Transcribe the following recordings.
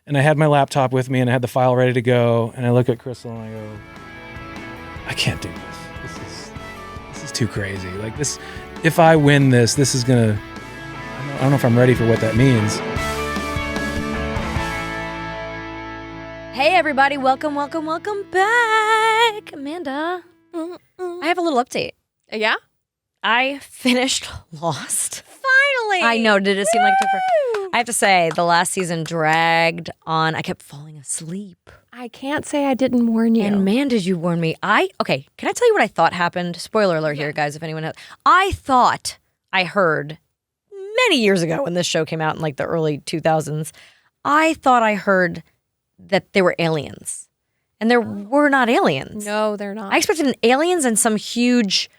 and I had my laptop with me and I had the file ready to go, and I look at Crystal and I go, I can't do this. This is too crazy. Like this, if I win this is gonna, I don't know if I'm ready for what that means. Hey everybody, welcome back. Amanda, I have a little update. Yeah? I finished Lost. Finally! I know, did it seem like I have to say, the last season dragged on. I kept falling asleep. I can't say I didn't warn you. And man, did you warn me. Okay, can I tell you what I thought happened? Spoiler alert here, guys, if anyone has. I thought I heard many years ago when this show came out in like the early 2000s, I thought I heard that there were aliens. And there were not aliens. No, they're not. I expected aliens and some huge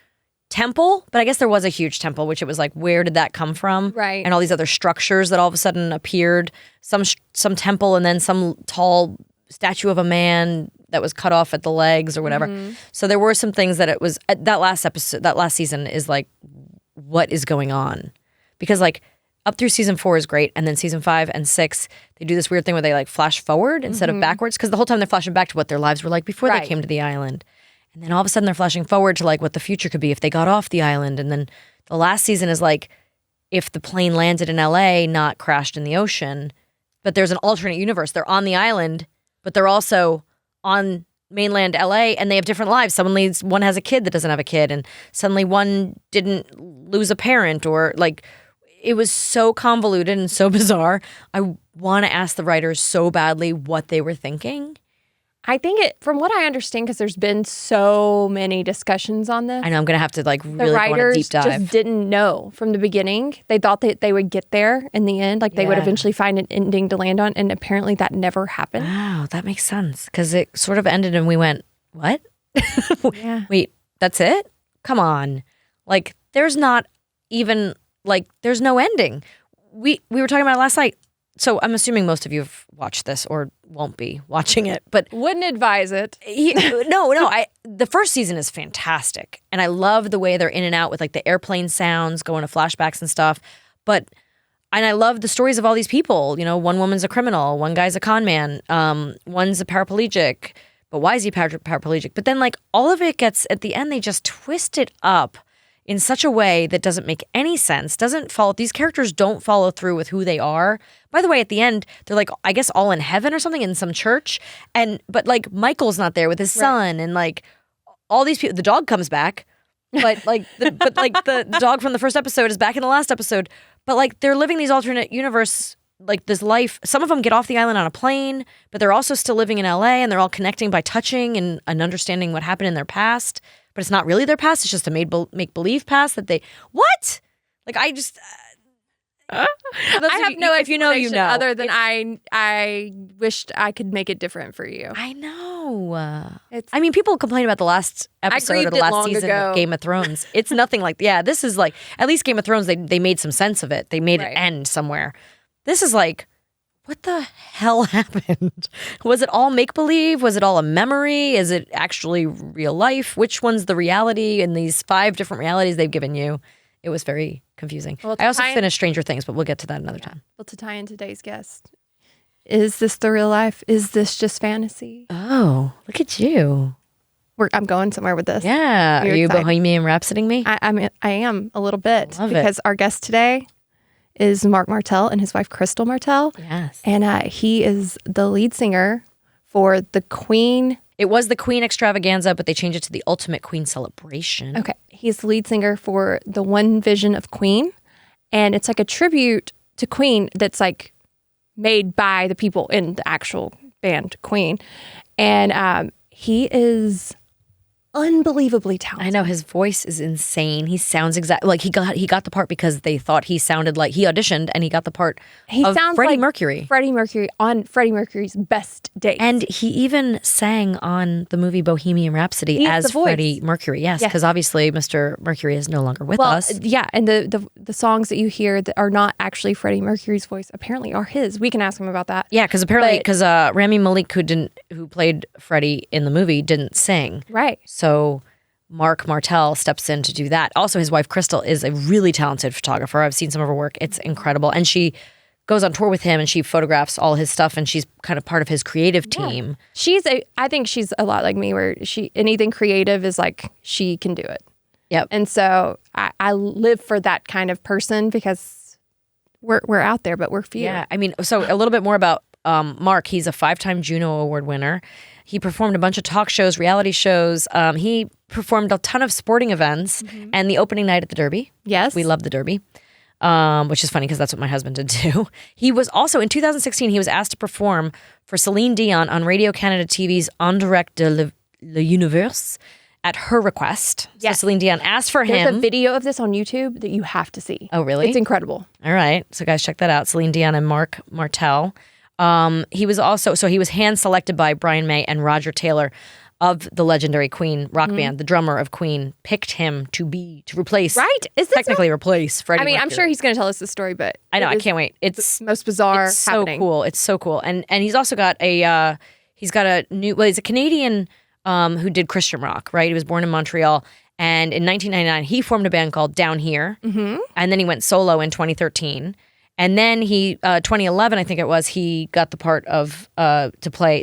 temple, but I guess there was a huge temple, which it was like, where did that come from? Right. And all these other structures that all of a sudden appeared, some temple and then some tall statue of a man that was cut off at the legs or whatever. Mm-hmm. So there were some things that it was, that last season is like, what is going on? Because like up through season 4 is great, and then season 5 and 6, they do this weird thing where they like flash forward instead of backwards, because the whole time they're flashing back to what their lives were like before they came to the island. And then all of a sudden they're flashing forward to like what the future could be if they got off the island. And then the last season is like if the plane landed in LA, not crashed in the ocean. But there's an alternate universe. They're on the island, but they're also on mainland LA, and they have different lives. One has a kid that doesn't have a kid, and suddenly one didn't lose a parent, or like it was so convoluted and so bizarre. I want to ask the writers so badly what they were thinking. I think from what I understand, because there's been so many discussions on this. I know, I'm going to have to like really go on a deep dive. The writers just didn't know from the beginning. They thought that they would get there in the end, like they would eventually find an ending to land on, and apparently that never happened. Wow, that makes sense, because it sort of ended and we went, what? Yeah. Wait, that's it? Come on. Like, there's not even, like, there's no ending. We were talking about it last night. So I'm assuming most of you have watched this or won't be watching it, but wouldn't advise it. No. The first season is fantastic, and I love the way they're in and out with like the airplane sounds, going to flashbacks and stuff. And I love the stories of all these people. You know, one woman's a criminal, one guy's a con man, one's a paraplegic. But why is he paraplegic? But then like all of it gets, at the end, they just twist it up in such a way that doesn't make any sense, these characters don't follow through with who they are. By the way, at the end, they're like, I guess all in heaven or something in some church. But like Michael's not there with his son, and like all these people, the dog comes back, but like the dog from the first episode is back in the last episode. But like they're living these alternate universe, like this life. Some of them get off the island on a plane, but they're also still living in LA, and they're all connecting by touching and understanding what happened in their past. But it's not really their past. It's just a make-believe past that they... What? Like, I just... I have no explanation if you know, you know. Other than I wished I could make it different for you. I know. I mean, people complain about the last episode or the last season of Game of Thrones. It's nothing like... Yeah, this is like... At least Game of Thrones, they made some sense of it. They made it end somewhere. This is like... What the hell happened? Was it all make-believe? Was it all a memory? Is it actually real life? Which one's the reality in these 5 different realities they've given you? It was very confusing. Well, I also finished Stranger Things, but we'll get to that another time. Well, to tie in today's guest, is this the real life? Is this just fantasy? Oh, look at you. I'm going somewhere with this. Yeah. Are you Bohemian Rhapsodying me? I am a little bit. Because our guest today is Marc Martel and his wife Crystal Martel. Yes. And he is the lead singer for the Queen. It was the Queen Extravaganza, but they changed it to the Ultimate Queen Celebration. Okay. He's the lead singer for the One Vision of Queen. And it's like a tribute to Queen that's like made by the people in the actual band Queen. And he is unbelievably talented. I know, his voice is insane. He sounds exactly like he got the part because they thought he sounded like he auditioned and he got the part of Freddie Mercury. Freddie Mercury on Freddie Mercury's best days. And he even sang on the movie Bohemian Rhapsody as Freddie Mercury. Yes, because obviously Mr. Mercury is no longer with us. Yeah, and the songs that you hear that are not actually Freddie Mercury's voice apparently are his. We can ask him about that. Yeah, because apparently Rami Malek, who played Freddie in the movie, didn't sing. Right. So Marc Martel steps in to do that. Also, his wife Crystal is a really talented photographer. I've seen some of her work. It's incredible. And she goes on tour with him and she photographs all his stuff and she's kind of part of his creative team. I think she's a lot like me where anything creative is like, she can do it. Yep. And so I live for that kind of person because we're out there, but we're few. Yeah. I mean, so a little bit more about Marc. He's a 5-time Juno Award winner. He performed a bunch of talk shows, reality shows. He performed a ton of sporting events and the opening night at the Derby. Yes. We love the Derby, which is funny because that's what my husband did too. He was also, in 2016, he was asked to perform for Celine Dion on Radio Canada TV's En Direct de l'Univers at her request. Yes. So Celine Dion asked for There's him. a video of this on YouTube that you have to see. Oh, really? It's incredible. All right. So guys, check that out. Celine Dion and Marc Martel. He was hand selected by Brian May and Roger Taylor of the legendary Queen rock band. The drummer of Queen picked him to replace. Right? Is this technically replace Freddie Mercury. I'm sure he's going to tell us the story, but I know. I is can't wait. It's the most bizarre it's so happening. cool. It's so cool. And he's also got a he's a Canadian who did Christian rock, right? He was born in Montreal. And in 1999, he formed a band called Down Here. And then he went solo in 2013. And then 2011, I think it was, he got the part of to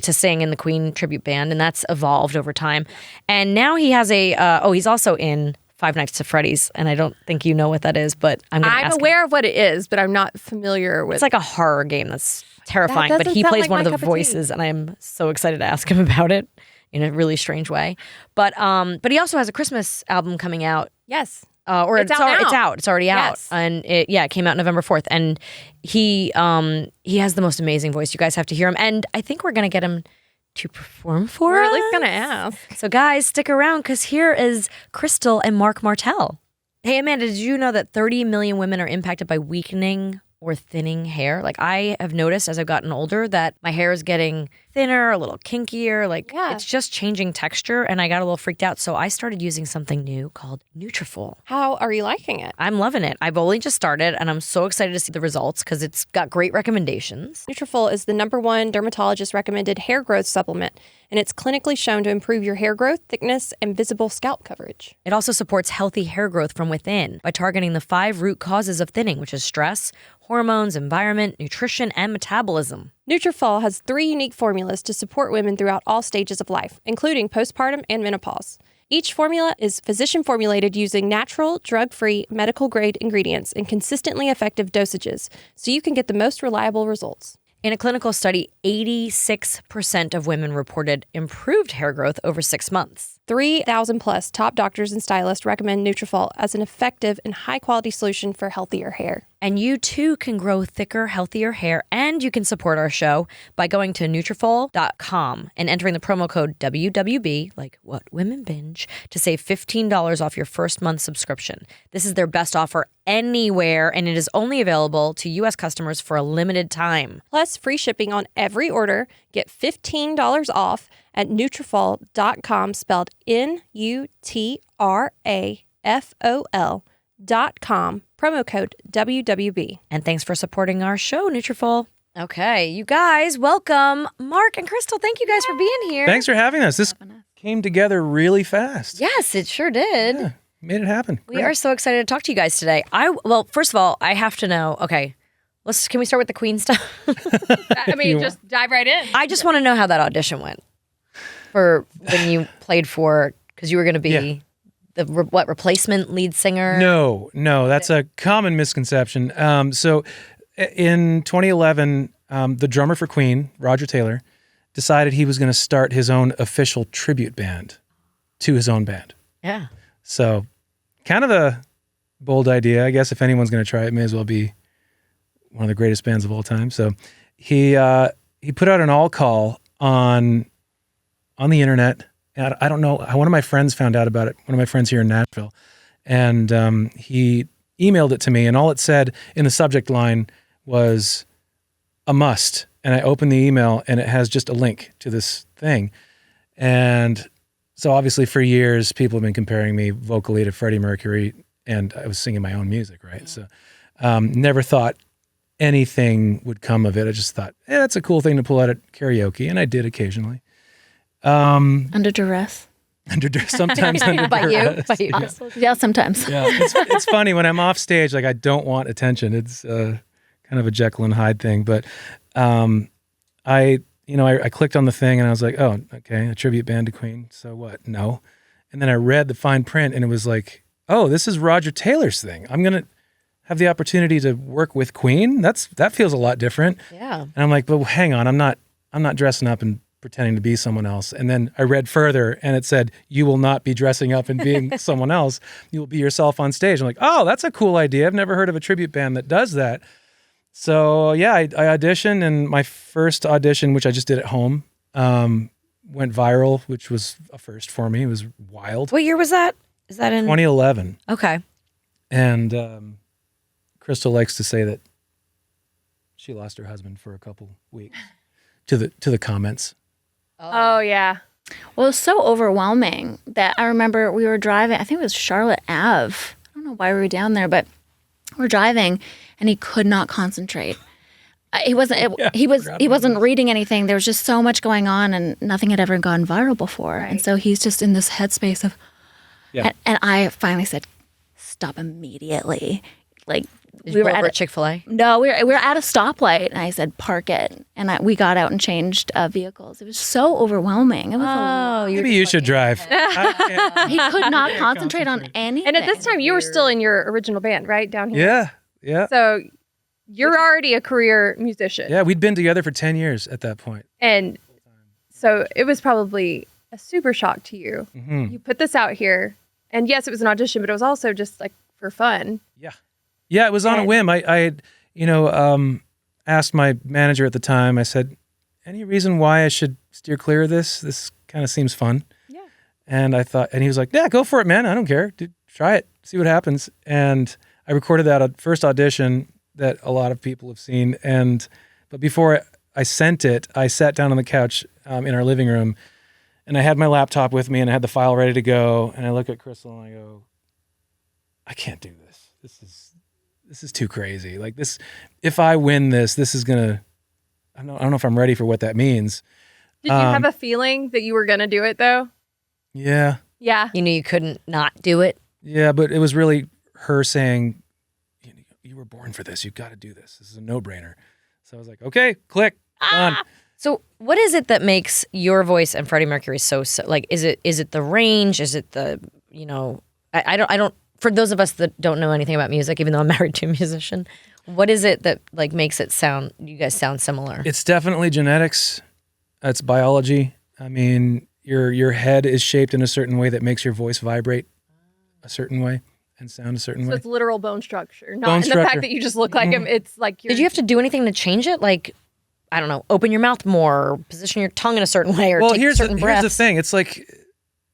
sing in the Queen tribute band, and that's evolved over time. And now he has he's also in Five Nights at Freddy's, and I don't think you know what that is, but I'm aware of what it is, but I'm not familiar with. It's like a horror game that's terrifying, That but doesn't he sound plays like one of my the cup of tea. voices, and I'm so excited to ask him about it in a really strange way. But he also has a Christmas album coming out. Yes. It's out. It's already out. Yes. And it came out November 4th. And he has the most amazing voice. You guys have to hear him. And I think we're going to get him to perform for We're us. at least going to ask. So guys, stick around because here is Crystal and Marc Martel. Hey, Amanda, did you know that 30 million women are impacted by weakening or thinning hair? Like, I have noticed as I've gotten older that my hair is getting thinner, a little kinkier. Like, it's just changing texture, and I got a little freaked out. So I started using something new called Nutrafol. How are you liking it? I'm loving it. I've only just started, and I'm so excited to see the results because it's got great recommendations. Nutrafol is the #1 dermatologist recommended hair growth supplement, and it's clinically shown to improve your hair growth, thickness, and visible scalp coverage. It also supports healthy hair growth from within by targeting the 5 root causes of thinning, which is stress, hormones, environment, nutrition, and metabolism. Nutrafol has 3 unique formulas to support women throughout all stages of life, including postpartum and menopause. Each formula is physician formulated using natural, drug-free, medical-grade ingredients in consistently effective dosages, so you can get the most reliable results. In a clinical study, 86% of women reported improved hair growth over 6 months. 3,000 plus top doctors and stylists recommend Nutrafol as an effective and high-quality solution for healthier hair. And you too can grow thicker, healthier hair, and you can support our show by going to Nutrafol.com and entering the promo code WWB, like what Women Binge, to save $15 off your first month subscription. This is their best offer anywhere, and it is only available to U.S. customers for a limited time. Plus, free shipping on every order. Get $15 off at Nutrafol.com, spelled Nutrafol.com, promo code WWB. And thanks for supporting our show, Nutrafol. Okay, you guys, welcome Marc and Crystal. Thank you guys for being here. Thanks for having us. This came together really fast. Yes, it sure did. Yeah, made it happen. We are so excited to talk to you guys today. Well, first of all, I have to know, okay, can we start with the Queen stuff? I mean, just dive right in. I just want to know how that audition went for when you played for, because you were going to be the replacement lead singer? No, that's a common misconception. So in 2011, the drummer for Queen, Roger Taylor, decided he was going to start his own official tribute band to his own band. Yeah. So kind of a bold idea. I guess if anyone's going to try it, may as well be one of the greatest bands of all time. So he put out an all call on the internet. And I don't know, one of my friends found out about it, one of my friends here in Nashville. And he emailed it to me, and all it said in the subject line was a must. And I opened the email, and it has just a link to this thing. And so obviously for years, people have been comparing me vocally to Freddie Mercury, and I was singing my own music, right? So never thought anything would come of it. I just thought, that's a cool thing to pull out at karaoke, and I did occasionally. Under duress. Sometimes under By duress. you? Yeah, sometimes. Yeah, it's funny when I'm off stage, like I don't want attention. It's because kind of a Jekyll and Hyde thing. But I clicked on the thing and I was like, oh, okay, a tribute band to Queen. So what? No. And then I read the fine print and it was like, oh, this is Roger Taylor's thing. I'm going to have the opportunity to work with Queen. That feels a lot different. Yeah. And I'm like, but hang on, I'm not dressing up and pretending to be someone else. And then I read further and it said, you will not be dressing up and being someone else. You will be yourself on stage. I'm like, oh, that's a cool idea. I've never heard of a tribute band that does that. So yeah, I auditioned, and my first audition, which I just did at home, went viral, which was a first for me. It was wild. What year was that? Is that in 2011? Okay. And Crystal likes to say that she lost her husband for a couple weeks to the comments. Oh, yeah. Well, it was so overwhelming that I remember we were driving, I think it was Charlotte Ave. I don't know why we were down there, but we're driving and he could not concentrate. He wasn't reading anything. There was just so much going on and nothing had ever gone viral before. Right. And so he's just in this headspace of, and I finally said, stop immediately. Like, we were at Chick-fil-A? No, we were at a stoplight, and I said, park it. And we got out and changed vehicles. It was so overwhelming. It was maybe you should drive. He could not concentrate on anything. And at this time, you were still in your original band, right? Down here? Yeah. So you're already a career musician. Yeah, we'd been together for 10 years at that point. And so it was probably a super shock to you. Mm-hmm. You put this out here. And yes, it was an audition, but it was also just like for fun. Yeah, it was on a whim. I had, asked my manager at the time, I said, any reason why I should steer clear of this? This kind of seems fun. Yeah. And I thought, and he was like, yeah, go for it, man. I don't care. Dude, try it. See what happens. And I recorded that first audition that a lot of people have seen. But before I sent it, I sat down on the couch in our living room, and I had my laptop with me, and I had the file ready to go. And I look at Crystal and I go, I can't do this. This is too crazy. Like this, if I win this is gonna, I don't know if I'm ready for what that means. Did you have a feeling that you were gonna do it though? Yeah. Yeah. You knew you couldn't not do it? Yeah, but it was really her saying, you were born for this. You've got to do this. This is a no-brainer. So I was like, okay, click, done. So what is it that makes your voice and Freddie Mercury so like, is it the range? Is it the, I don't, for those of us that don't know anything about music, even though I'm married to a musician, what is it that like makes it you guys sound similar? It's definitely genetics. It's biology. I mean, your head is shaped in a certain way that makes your voice vibrate a certain way and sound a certain way. So it's literal bone structure, not in the fact that you just look like him. It's like Did you have to do anything to change it? Like, I don't know, open your mouth more, or position your tongue in a certain way, or take certain breaths? Here's the thing. It's like,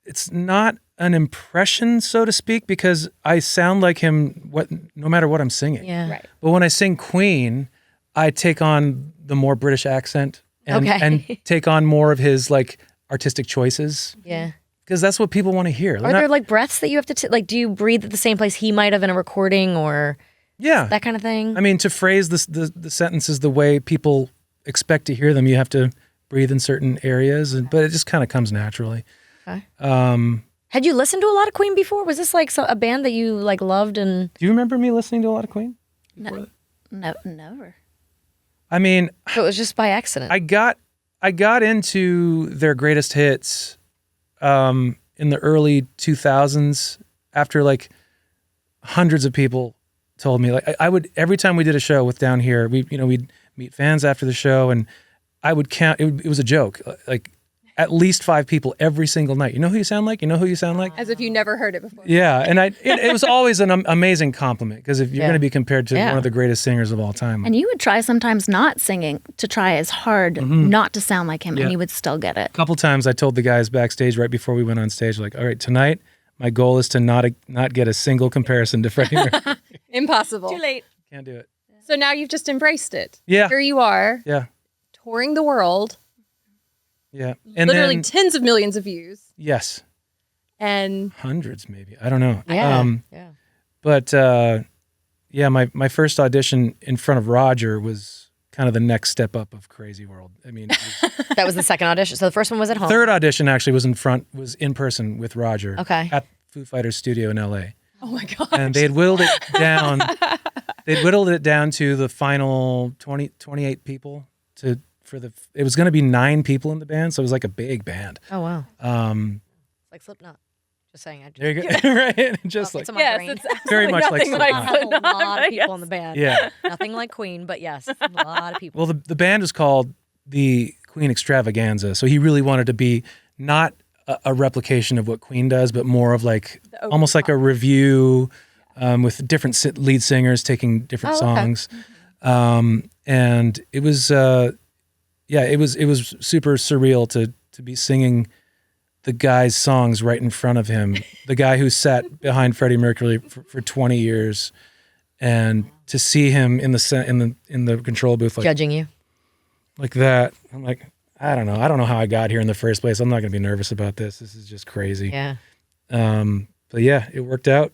it's not an impression, so to speak, because I sound like him no matter what I'm singing. Yeah. Right. But when I sing Queen, I take on the more British accent and take on more of his like artistic choices. Yeah. Because that's what people want to hear. Are there like breaths that you have to like? Do you breathe at the same place he might have in a recording, or that kind of thing? I mean, to phrase the sentences the way people expect to hear them, you have to breathe in certain areas, but it just kind of comes naturally. Okay. Had you listened to a lot of Queen before? Was this like a band that you like loved? And do you remember me listening to a lot of Queen? No, never. I mean, so it was just by accident. I got into their greatest hits in the early 2000s after like hundreds of people told me. Like I would, every time we did a show with Down Here, we'd meet fans after the show, and I would count. It was a joke, like at least 5 people every single night. You know who you sound like? You know who you sound like? As if you never heard it before. Yeah, and it was always an amazing compliment, because if you're going to be compared to one of the greatest singers of all time. And you would try sometimes not singing to try as hard not to sound like him, and you would still get it. A couple times I told the guys backstage right before we went on stage, like, all right, tonight my goal is to not get a single comparison to Freddie Mercury. Impossible. Too late. Can't do it. So now you've just embraced it. Yeah. Here you are. Yeah. Touring the world. Yeah. And literally then, tens of millions of views. Yes. And hundreds, maybe. I don't know. Yeah. But my first audition in front of Roger was kind of the next step up of Crazy World. I mean, that was the second audition. So the first one was at home. Third audition actually was in person with Roger. Okay. At Foo Fighters studio in LA. Oh my gosh. And they had whittled it down They whittled it down to the final 28 people it was going to be 9 people in the band, so it was like a big band. Oh wow. It's like Slipknot. Just saying. There you go. Right? Just It's like on my brain. it's very much like nothing like Slipknot. A lot of people in the band. Yeah. Nothing like Queen, but yes, a lot of people. Well, the band is called the Queen Extravaganza, so he really wanted to be not a replication of what Queen does, but more of like almost like a review with different lead singers taking different songs. And it was it was super surreal to be singing the guy's songs right in front of him, the guy who sat behind Freddie Mercury for 20 years, and to see him in the control booth Judging you. like that. I'm like, I don't know how I got here in the first place. I'm not going to be nervous about this. This is just crazy. Yeah. But yeah, it worked out.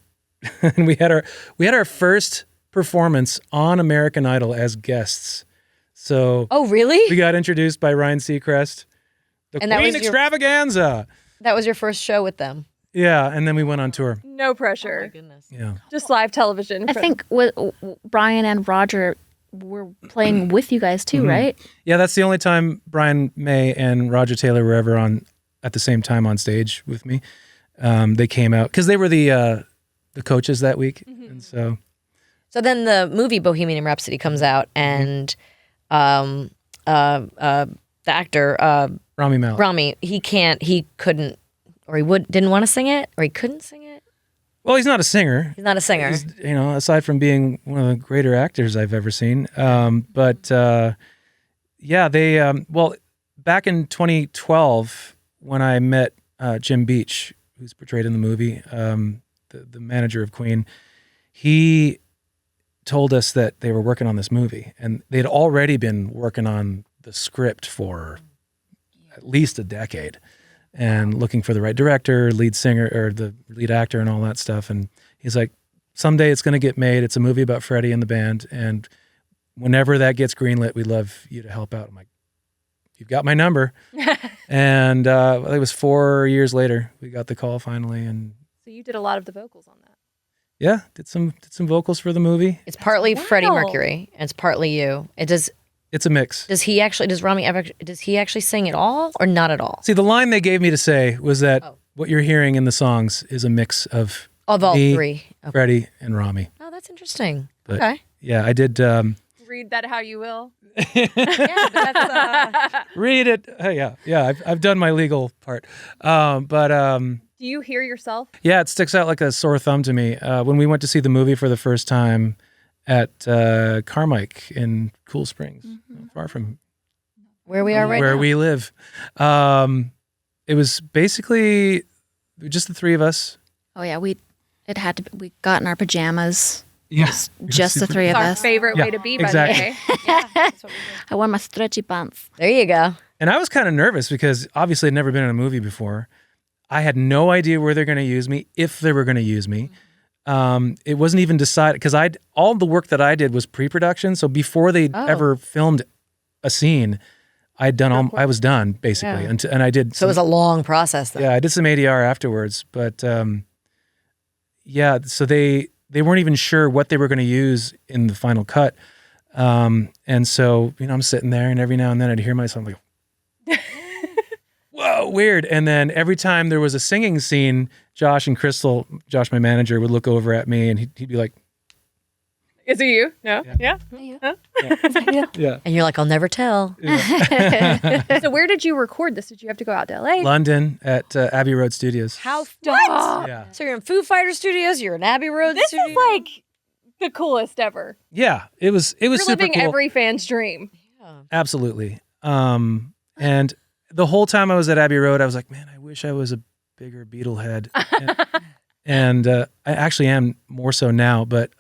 And we had our first performance on American Idol as guests. So Oh, really? we got introduced by Ryan Seacrest, the And that Queen was your- Extravaganza. That was your first show with them. Yeah, and then we went on tour. No pressure. Goodness. Yeah. Just live television. I think Brian and Roger were playing with you guys too, right? Yeah, that's the only time Brian May and Roger Taylor were ever on at the same time on stage with me. They came out because they were the coaches that week, and so So then the movie Bohemian Rhapsody comes out, and the actor Rami Malek. Rami, he couldn't, or didn't want to sing it, or he couldn't sing it. Well, he's not a singer. He's not a singer. He's, aside from being one of the greater actors I've ever seen. Back in 2012, when I met Jim Beach, who's portrayed in the movie, the manager of Queen, he told us that they were working on this movie, and they'd already been working on the script for at least a decade and looking for the right director, lead singer, or the lead actor and all that stuff. And he's like, someday it's going to get made. It's a movie about Freddie and the band. And whenever that gets greenlit, we'd love you to help out. I'm like, you've got my number. And it was 4 years later, we got the call finally. And So you did a lot of the vocals on that. yeah, did some vocals for the movie. It's partly Wow. Freddie Mercury, and it's partly you. It's a mix. Does he actually sing at all, or not at all? See, the line they gave me to say was that what you're hearing in the songs is a mix of Of all me, three. Okay. Freddie, and Rami. Oh, that's interesting. But, Okay. Yeah, I did Read that how you will. Yeah, but that's, read it. Yeah, I've done my legal part. Do you hear yourself? Yeah, it sticks out like a sore thumb to me. When we went to see the movie for the first time at Carmike in Cool Springs, far from where we are right where now. we live. It was basically just the three of us. Oh yeah, we got in our pajamas. Yes, Just the three of It's our us. favorite Yeah, way to be, exactly. by the way. I wore my stretchy pants. There you go. And I was kind of nervous because obviously I'd never been in a movie before. I had no idea where they're going to use me, if they were going to use me. It wasn't even decided because all the work that I did was pre-production. So before they ever filmed a scene, I was done basically, Yeah. and I did. So it was a long process, though. Yeah, I did some ADR afterwards, but so they weren't even sure what they were going to use in the final cut, and so I'm sitting there, and every now and then I'd hear myself like, "Whoa, weird!" And then every time there was a singing scene, Josh, my manager, would look over at me, and he'd be like, Is it you? No? Yeah. "Yeah." And you're like, I'll never tell. So where did you record this? Did you have to go out to LA? London at Abbey Road Studios. How Stop. Yeah, So you're in Foo Fighter Studios, you're in Abbey Road This Studios. is like the coolest ever. yeah, it was You're super living cool. every fan's dream. Absolutely. And the whole time I was at Abbey Road, I was like, man, I wish I was a bigger Beatle head. And I actually am more so now, but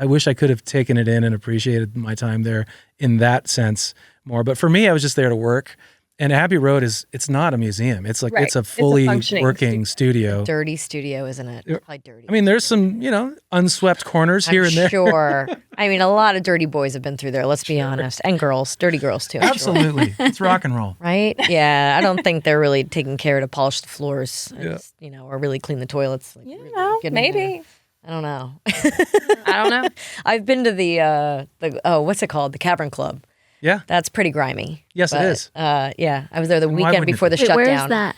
I wish I could have taken it in and appreciated my time there in that sense more. But for me, I was just there to work. And Abbey Road it's not a museum. It's like, Right. it's a It's a fully functioning working studio. Dirty studio, isn't it? Probably dirty. I mean, there's some, unswept corners here I'm and there. Sure. I mean, a lot of dirty boys have been through there, let's be honest. And girls, dirty girls too. I'm sure. Absolutely. It's rock and roll. Right? Yeah. I don't think they're really taking care to polish the floors, Yeah. or really clean the toilets. Like, You really know, get in maybe. I don't know. I don't know. I've been to the what's it called? The Cavern Club. Yeah. That's pretty grimy. Yes, it is. Yeah, I was there the why weekend wouldn't it before the Wait, shutdown. where's that?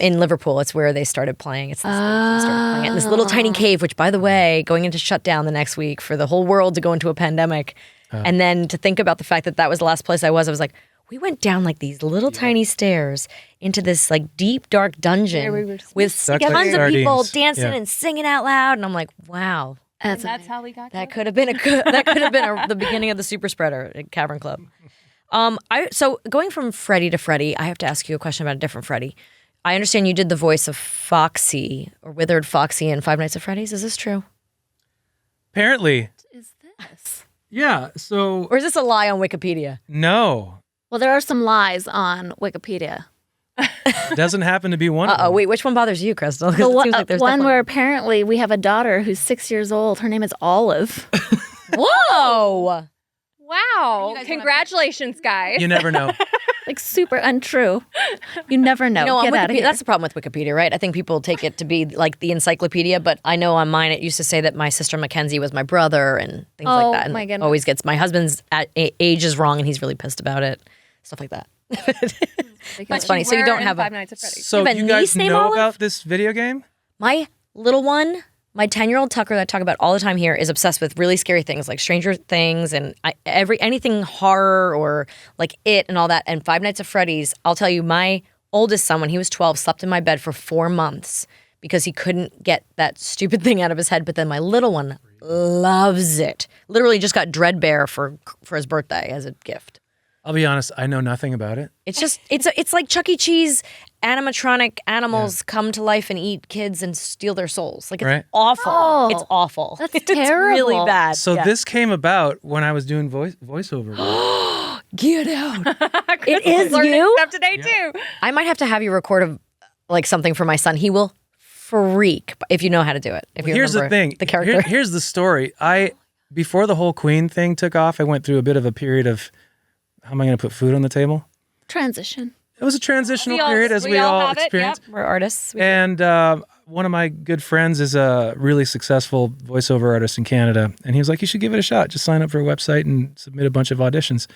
In Liverpool, it's where they started playing. It's this, they started playing it in this little tiny cave. Which, by the way, going into shutdown the next week for the whole world to go into a pandemic, and then to think about the fact that that was the last place I was like, we went down like these little tiny stairs into this like deep dark dungeon with That's tons like of people sardines. dancing Yeah. and singing out loud, and I'm like, wow. That's how we got That could have been the beginning of the super spreader at Cavern Club. So going from Freddie to Freddie, I have to ask you a question about a different Freddie. I understand you did the voice of Foxy or Withered Foxy in Five Nights at Freddy's. Is this true? Apparently. is this? Yeah. So Or is this a lie on Wikipedia? no, Well, there are some lies on Wikipedia. doesn't happen to be one. Of them. Wait, which one bothers you, Crystal? 'Cause The it one, seems like there's one definitely- where apparently we have a daughter who's 6 years old. Her name is Olive. Whoa! Wow. Congratulations, guys. You never know. Like super untrue. You never know. You know, on Get out of Wikipedia, here. that's the problem with Wikipedia, right? I think people take it to be like the encyclopedia, but I know on mine it used to say that my sister Mackenzie was my brother and things Oh, like that. And my goodness. always gets my husband's age is wrong and he's really pissed about it. Stuff like that. That's funny. So you don't have Five a Nights at Freddy's. So You have a you guys niece named know Olive? about this video game? my little one. My 10-year-old Tucker that I talk about all the time here is obsessed with really scary things like Stranger Things and anything horror or like It and all that. And Five Nights at Freddy's, I'll tell you, my oldest son, when he was 12, slept in my bed for 4 months because he couldn't get that stupid thing out of his head. But then my little one loves it. Literally just got Dreadbear for his birthday as a gift. I'll be honest, I know nothing about it. It's just it's like Chuck E. Cheese animatronic animals come to life and eat kids and steal their souls. Like it's Right. awful. Oh, It's awful. that's It's really terrible. bad. So Yeah. this came about when I was doing voiceover. Get out. It is you? Stuff today too. I might have to have you record like something for my son. He will freak if you know how to do it. If you Here's the remember thing. the character. Here's the story. Before the whole Queen thing took off, I went through a bit of a period of how am I going to put food on the table? Transition. It was a transitional period, as we all have it, experienced. We're artists. And one of my good friends is a really successful voiceover artist in Canada. And he was like, you should give it a shot. Just sign up for a website and submit a bunch of auditions.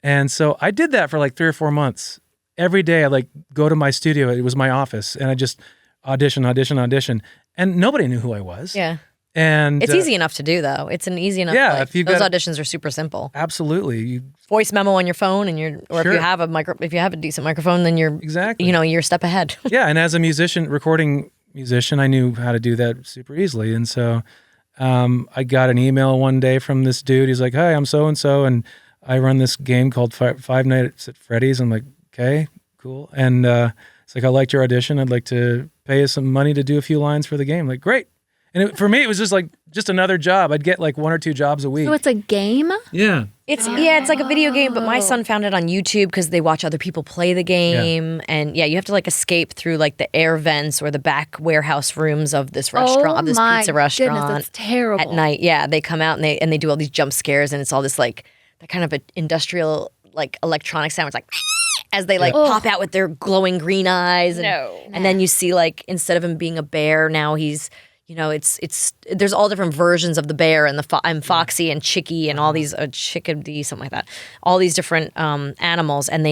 And so I did that for like 3 or 4 months. Every day I like go to my studio. It was my office. And I just audition. And nobody knew who I was. Yeah. And It's easy enough to do though. It's an easy enough. Yeah, like, if you those got- auditions are super simple. Absolutely. You Voice memo on your phone, and or Sure. if you have a decent microphone, then you're Exactly. you're a step ahead. Yeah, and as a recording musician, I knew how to do that super easily. And so I got an email one day from this dude. He's like, "Hi, I'm so and so, and I run this game called Five Nights at Freddy's." I'm like, "Okay, cool." And it's like, "I liked your audition. I'd like to pay you some money to do a few lines for the game." Like, great. And for me, it was just another job. I'd get like 1 or 2 jobs a week. So it's a game? Yeah. It's like a video game, but my son found it on YouTube because they watch other people play the game, and you have to like escape through like the air vents or the back warehouse rooms of this restaurant, of this my pizza restaurant. Goodness, that's terrible. At night. Yeah, they come out and they do all these jump scares, and it's all this like that kind of a industrial like electronic sound. It's like as they like pop out with their glowing green eyes, and then you see like instead of him being a bear, now he's. It's there's all different versions of the bear and I'm Foxy and Chicky and all these Chickadee, something like that. All these different animals, and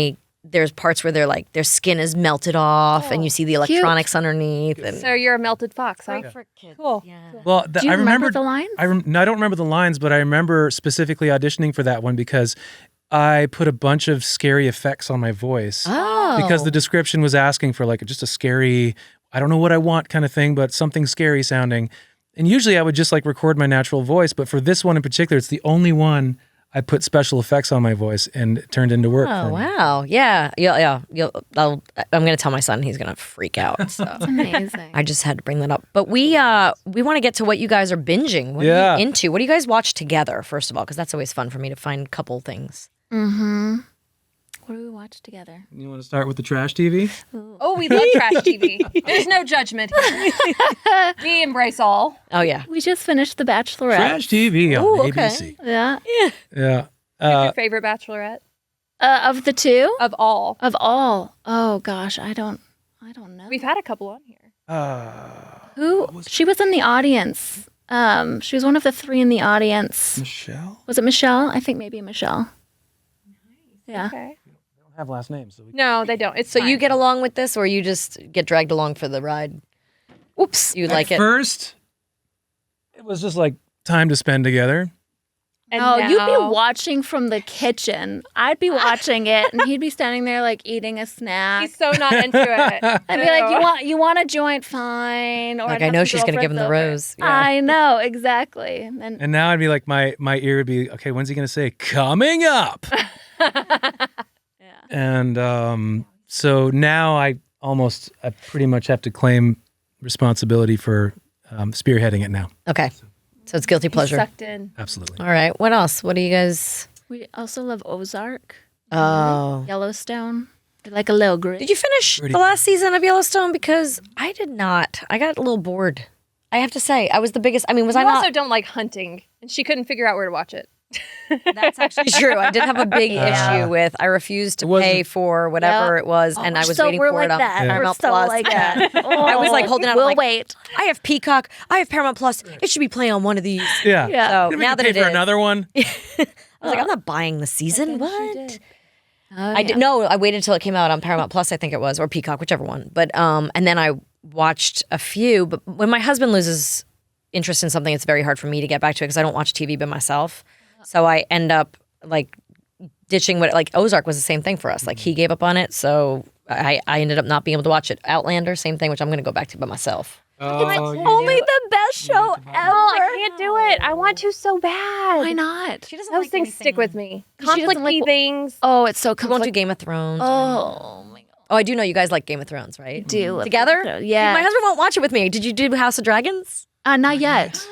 there's parts where they're like their skin is melted off, and you see the electronics underneath. And So you're a melted fox, huh? for kids. Cool. Yeah. Well, Do you I remember the lines? No, I don't remember the lines, but I remember specifically auditioning for that one because I put a bunch of scary effects on my voice. Oh. Because the description was asking for like just a scary, I don't know what I want kind of thing, but something scary sounding. And usually I would just like record my natural voice, but for this one in particular, it's the only one I put special effects on my voice and it turned into work Oh for me. wow! Yeah. I'm gonna tell my son, he's gonna freak out. So. Amazing. I just had to bring that up. But we want to get to what you guys are binging. What are you into? What do you guys watch together, first of all? Because that's always fun for me to find couple things. Mm-hmm. What do we watch together? You want to start with the trash TV? Oh, we love trash TV. There's no judgment here. We embrace all. Oh yeah. We just finished The Bachelorette. Trash TV on Ooh, okay. ABC. Yeah. Yeah. Who's your favorite Bachelorette? Of the two? Of all. Of all. Oh gosh, I don't know. We've had a couple on here. Who? She was in the audience. She was one of the 3 in the audience. Michelle? Was it Michelle? I think maybe Michelle. Yeah. Okay. They don't have last names. So No, they don't. It's So fine. you get along with this, or you just get dragged along for the ride? Oops. You like At it? first, it was just like time to spend together. And Oh, you'd be now- watching from the kitchen. I'd be watching it, and he'd be standing there like eating a snack. He's so not into it. I'd be like, "You want a joint? Fine." Or Like, I'd I have know some she's gonna give him the girlfriends rose. over. Yeah. I know exactly. And And now I'd be like, my ear would be, okay, when's he going to say, coming up? And so now I pretty much have to claim responsibility for spearheading it now. Okay. So it's guilty pleasure. Sucked in. Absolutely. All right. What else? What do you guys? we also love Ozark, Oh. Yellowstone. We like a little grit. Did you finish Pretty- the last season of Yellowstone? Because I did not. I got a little bored. I have to say, I was the biggest. I mean, was I I not? also don't like hunting, and she couldn't figure out where to watch it. That's actually true. I did have a big issue with. I refused to It wasn't- pay for whatever it was, and I was waiting we're for like it on that. Yeah. We're Paramount so Plus. like that. I was like holding out. I'm We'll like, wait. I have Peacock. I have Paramount Plus. It should be playing on one of these. Yeah. Yeah. So Then we now can that pay it for is, another one. I was like, I'm not buying the season. What? Oh, I did no. I waited till it came out on Paramount Plus. I think it was, or Peacock, whichever one. But and then I watched a few. But when my husband loses interest in something, it's very hard for me to get back to it because I don't watch TV by myself. So I end up like ditching what like Ozark was the same thing for us. Like he gave up on it, so I ended up not being able to watch it. Outlander, same thing, which I'm going to go back to by myself. Only the best show ever. I can't do it. I want to so bad. Why not? She doesn't Those things stick with me. doesn't Conflicty like- things. Oh, it's so You won't do conflicting. Game of Thrones. Oh my god. Oh, I do know you guys like Game of Thrones, right? Do Together? Yeah. My husband won't watch it with me. Did you do House of Dragons? Not yet.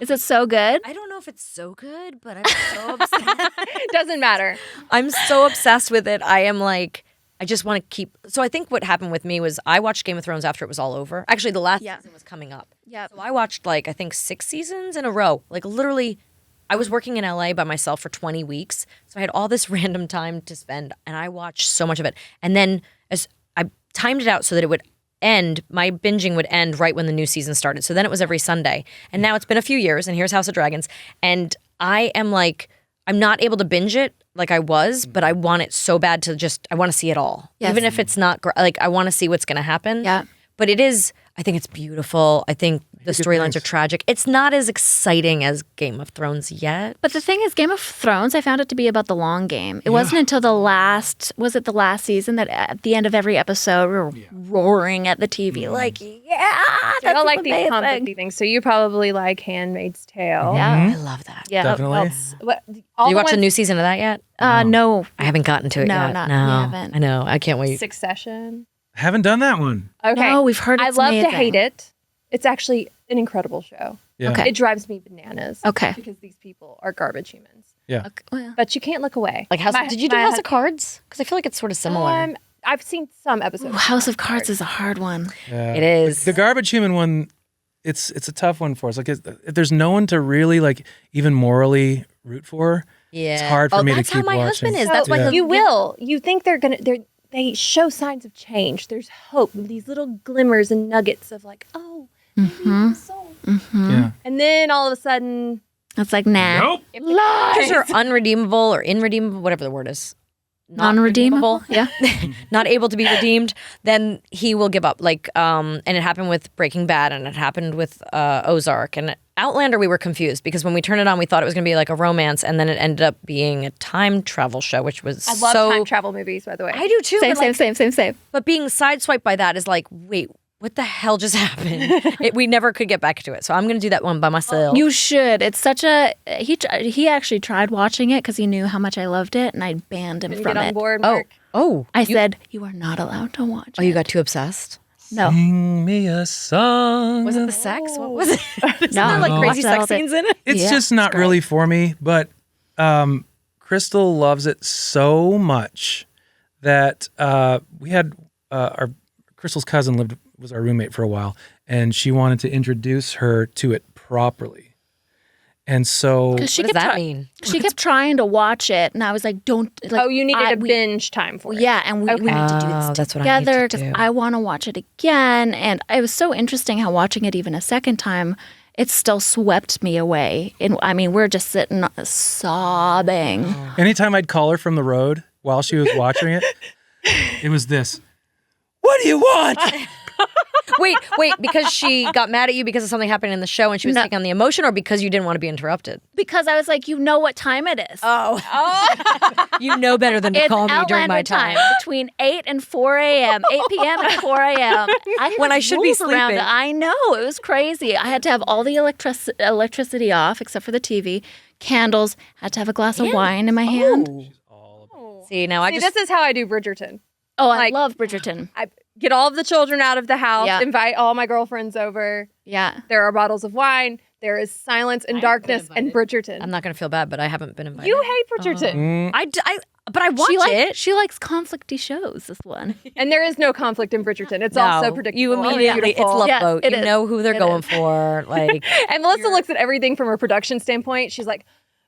Is it so good? I don't know if it's so good, but I'm so obsessed. Doesn't matter. I'm so obsessed with it. I am like, I just want to keep. So I think what happened with me was I watched Game of Thrones after it was all over. Actually, the last Yeah. season was coming up. Yeah. So I watched like, I think 6 seasons in a row. Like literally, I was working in LA by myself for 20 weeks. So I had all this random time to spend and I watched so much of it. And then as I timed it out so that it would end, my binging would end right when the new season started. So then it was every Sunday. And now it's been a few years and here's House of Dragons. And I am like, I'm not able to binge it like I was, but I want it so bad to just, I want to see it all. Yes. Even if it's not, like I want to see what's going to happen. Yeah. But it is, I think it's beautiful. I think the storylines are thanks. tragic. It's not as exciting as Game of Thrones yet. But the thing is, Game of Thrones, I found it to be about the long game. It wasn't until the last season that at the end of every episode we were roaring at the TV like, yeah, I that's don't like these amazing. conflicty things. So you probably like Handmaid's Tale. Yeah. I love that. Yeah. Definitely. What, Did all you the watch the ones- new season of that yet? No. I haven't gotten to it No, yet. not- no, we haven't. I know. I can't wait. Succession. Haven't done that one. Okay. No, we've heard I it's love to amazing. hate it. It's actually an incredible show. Yeah. Okay. It drives me bananas. Okay. Because these people are garbage humans. Yeah. Okay, well, But you can't look away. Like House. My- Did you do my House hus- of Cards? Because I feel like it's sort of similar. I've seen some episodes. ooh, House of Cards is a hard one. Yeah. It is. The garbage human one, it's a tough one for us. Like, if there's no one to really like even morally root for, Yeah. it's hard for me to that's keep how my husband watching. is. That's why Yeah. he'll You will. You think they show signs of change. There's hope. These little glimmers and nuggets of like, oh, maybe it's a soul. Yeah. And then all of a sudden, It's like, nah. Nope. if characters are unredeemable or irredeemable, whatever the word is. Not Non-redeemable? redeemable. Yeah. Not able to be redeemed, then he will give up. Like, and it happened with Breaking Bad, and it happened with Ozark and Outlander. We were confused because when we turned it on, we thought it was going to be like a romance, and then it ended up being a time travel show, which was I love so. time travel movies, by the way. I do too. Same, but, like, same. but being sideswiped by that is like, wait, what the hell just happened? We never could get back to it, so I'm going to do that one by myself. You should. It's such a he actually tried watching it because he knew how much I loved it, and I banned him Didn't from get on it. board, oh, Mark. oh, I said you are not allowed to watch. oh, you got too obsessed. No, Sing me a song. Was it the sex? What was it? Isn't No, there like I crazy watched all sex of it. scenes in it? It's Yeah, just not it's great. really for me, but Crystal loves it so much that we had our Crystal's cousin was our roommate for a while, and she wanted to introduce her to it properly. And so because What does that mean? She kept trying to watch it, and I was like, "Don't." Like, Oh, you needed a we- binge time for it. Yeah, and we need to do this Oh, that's what I need together to because do. I want to watch it again. And it was so interesting how watching it even a second time, it still swept me away. And I mean, we're just sitting sobbing. Anytime I'd call her from the road while she was watching it, it was this. What do you want? Wait, because she got mad at you because of something happening in the show and she was taking on the emotion, or because you didn't want to be interrupted? Because I was like, you know what time it is. Oh. You know better than to It's call me during my Outlander time. between 8 and 4 a.m., 8 p.m. and 4 a.m. When I should be rules around sleeping. it. I know. It was crazy. I had to have all the electricity off except for the TV. Candles. Had to have a glass of wine in my hand. See, now See, this is how I do Bridgerton. Oh, I Like- love Bridgerton. I get all of the children out of the house, Yeah. invite all my girlfriends over. Yeah. There are bottles of wine. There is silence and darkness and Bridgerton. I'm not going to feel bad, but I haven't been invited. You hate Bridgerton. But I watch it. She likes conflicty shows, this one. And there is no conflict in Bridgerton. It's all so predictable. You immediately, it's beautiful. love Yeah, boat. it You is. know who they're It going is. for. Like, And Melissa looks at everything from a production standpoint. She's like,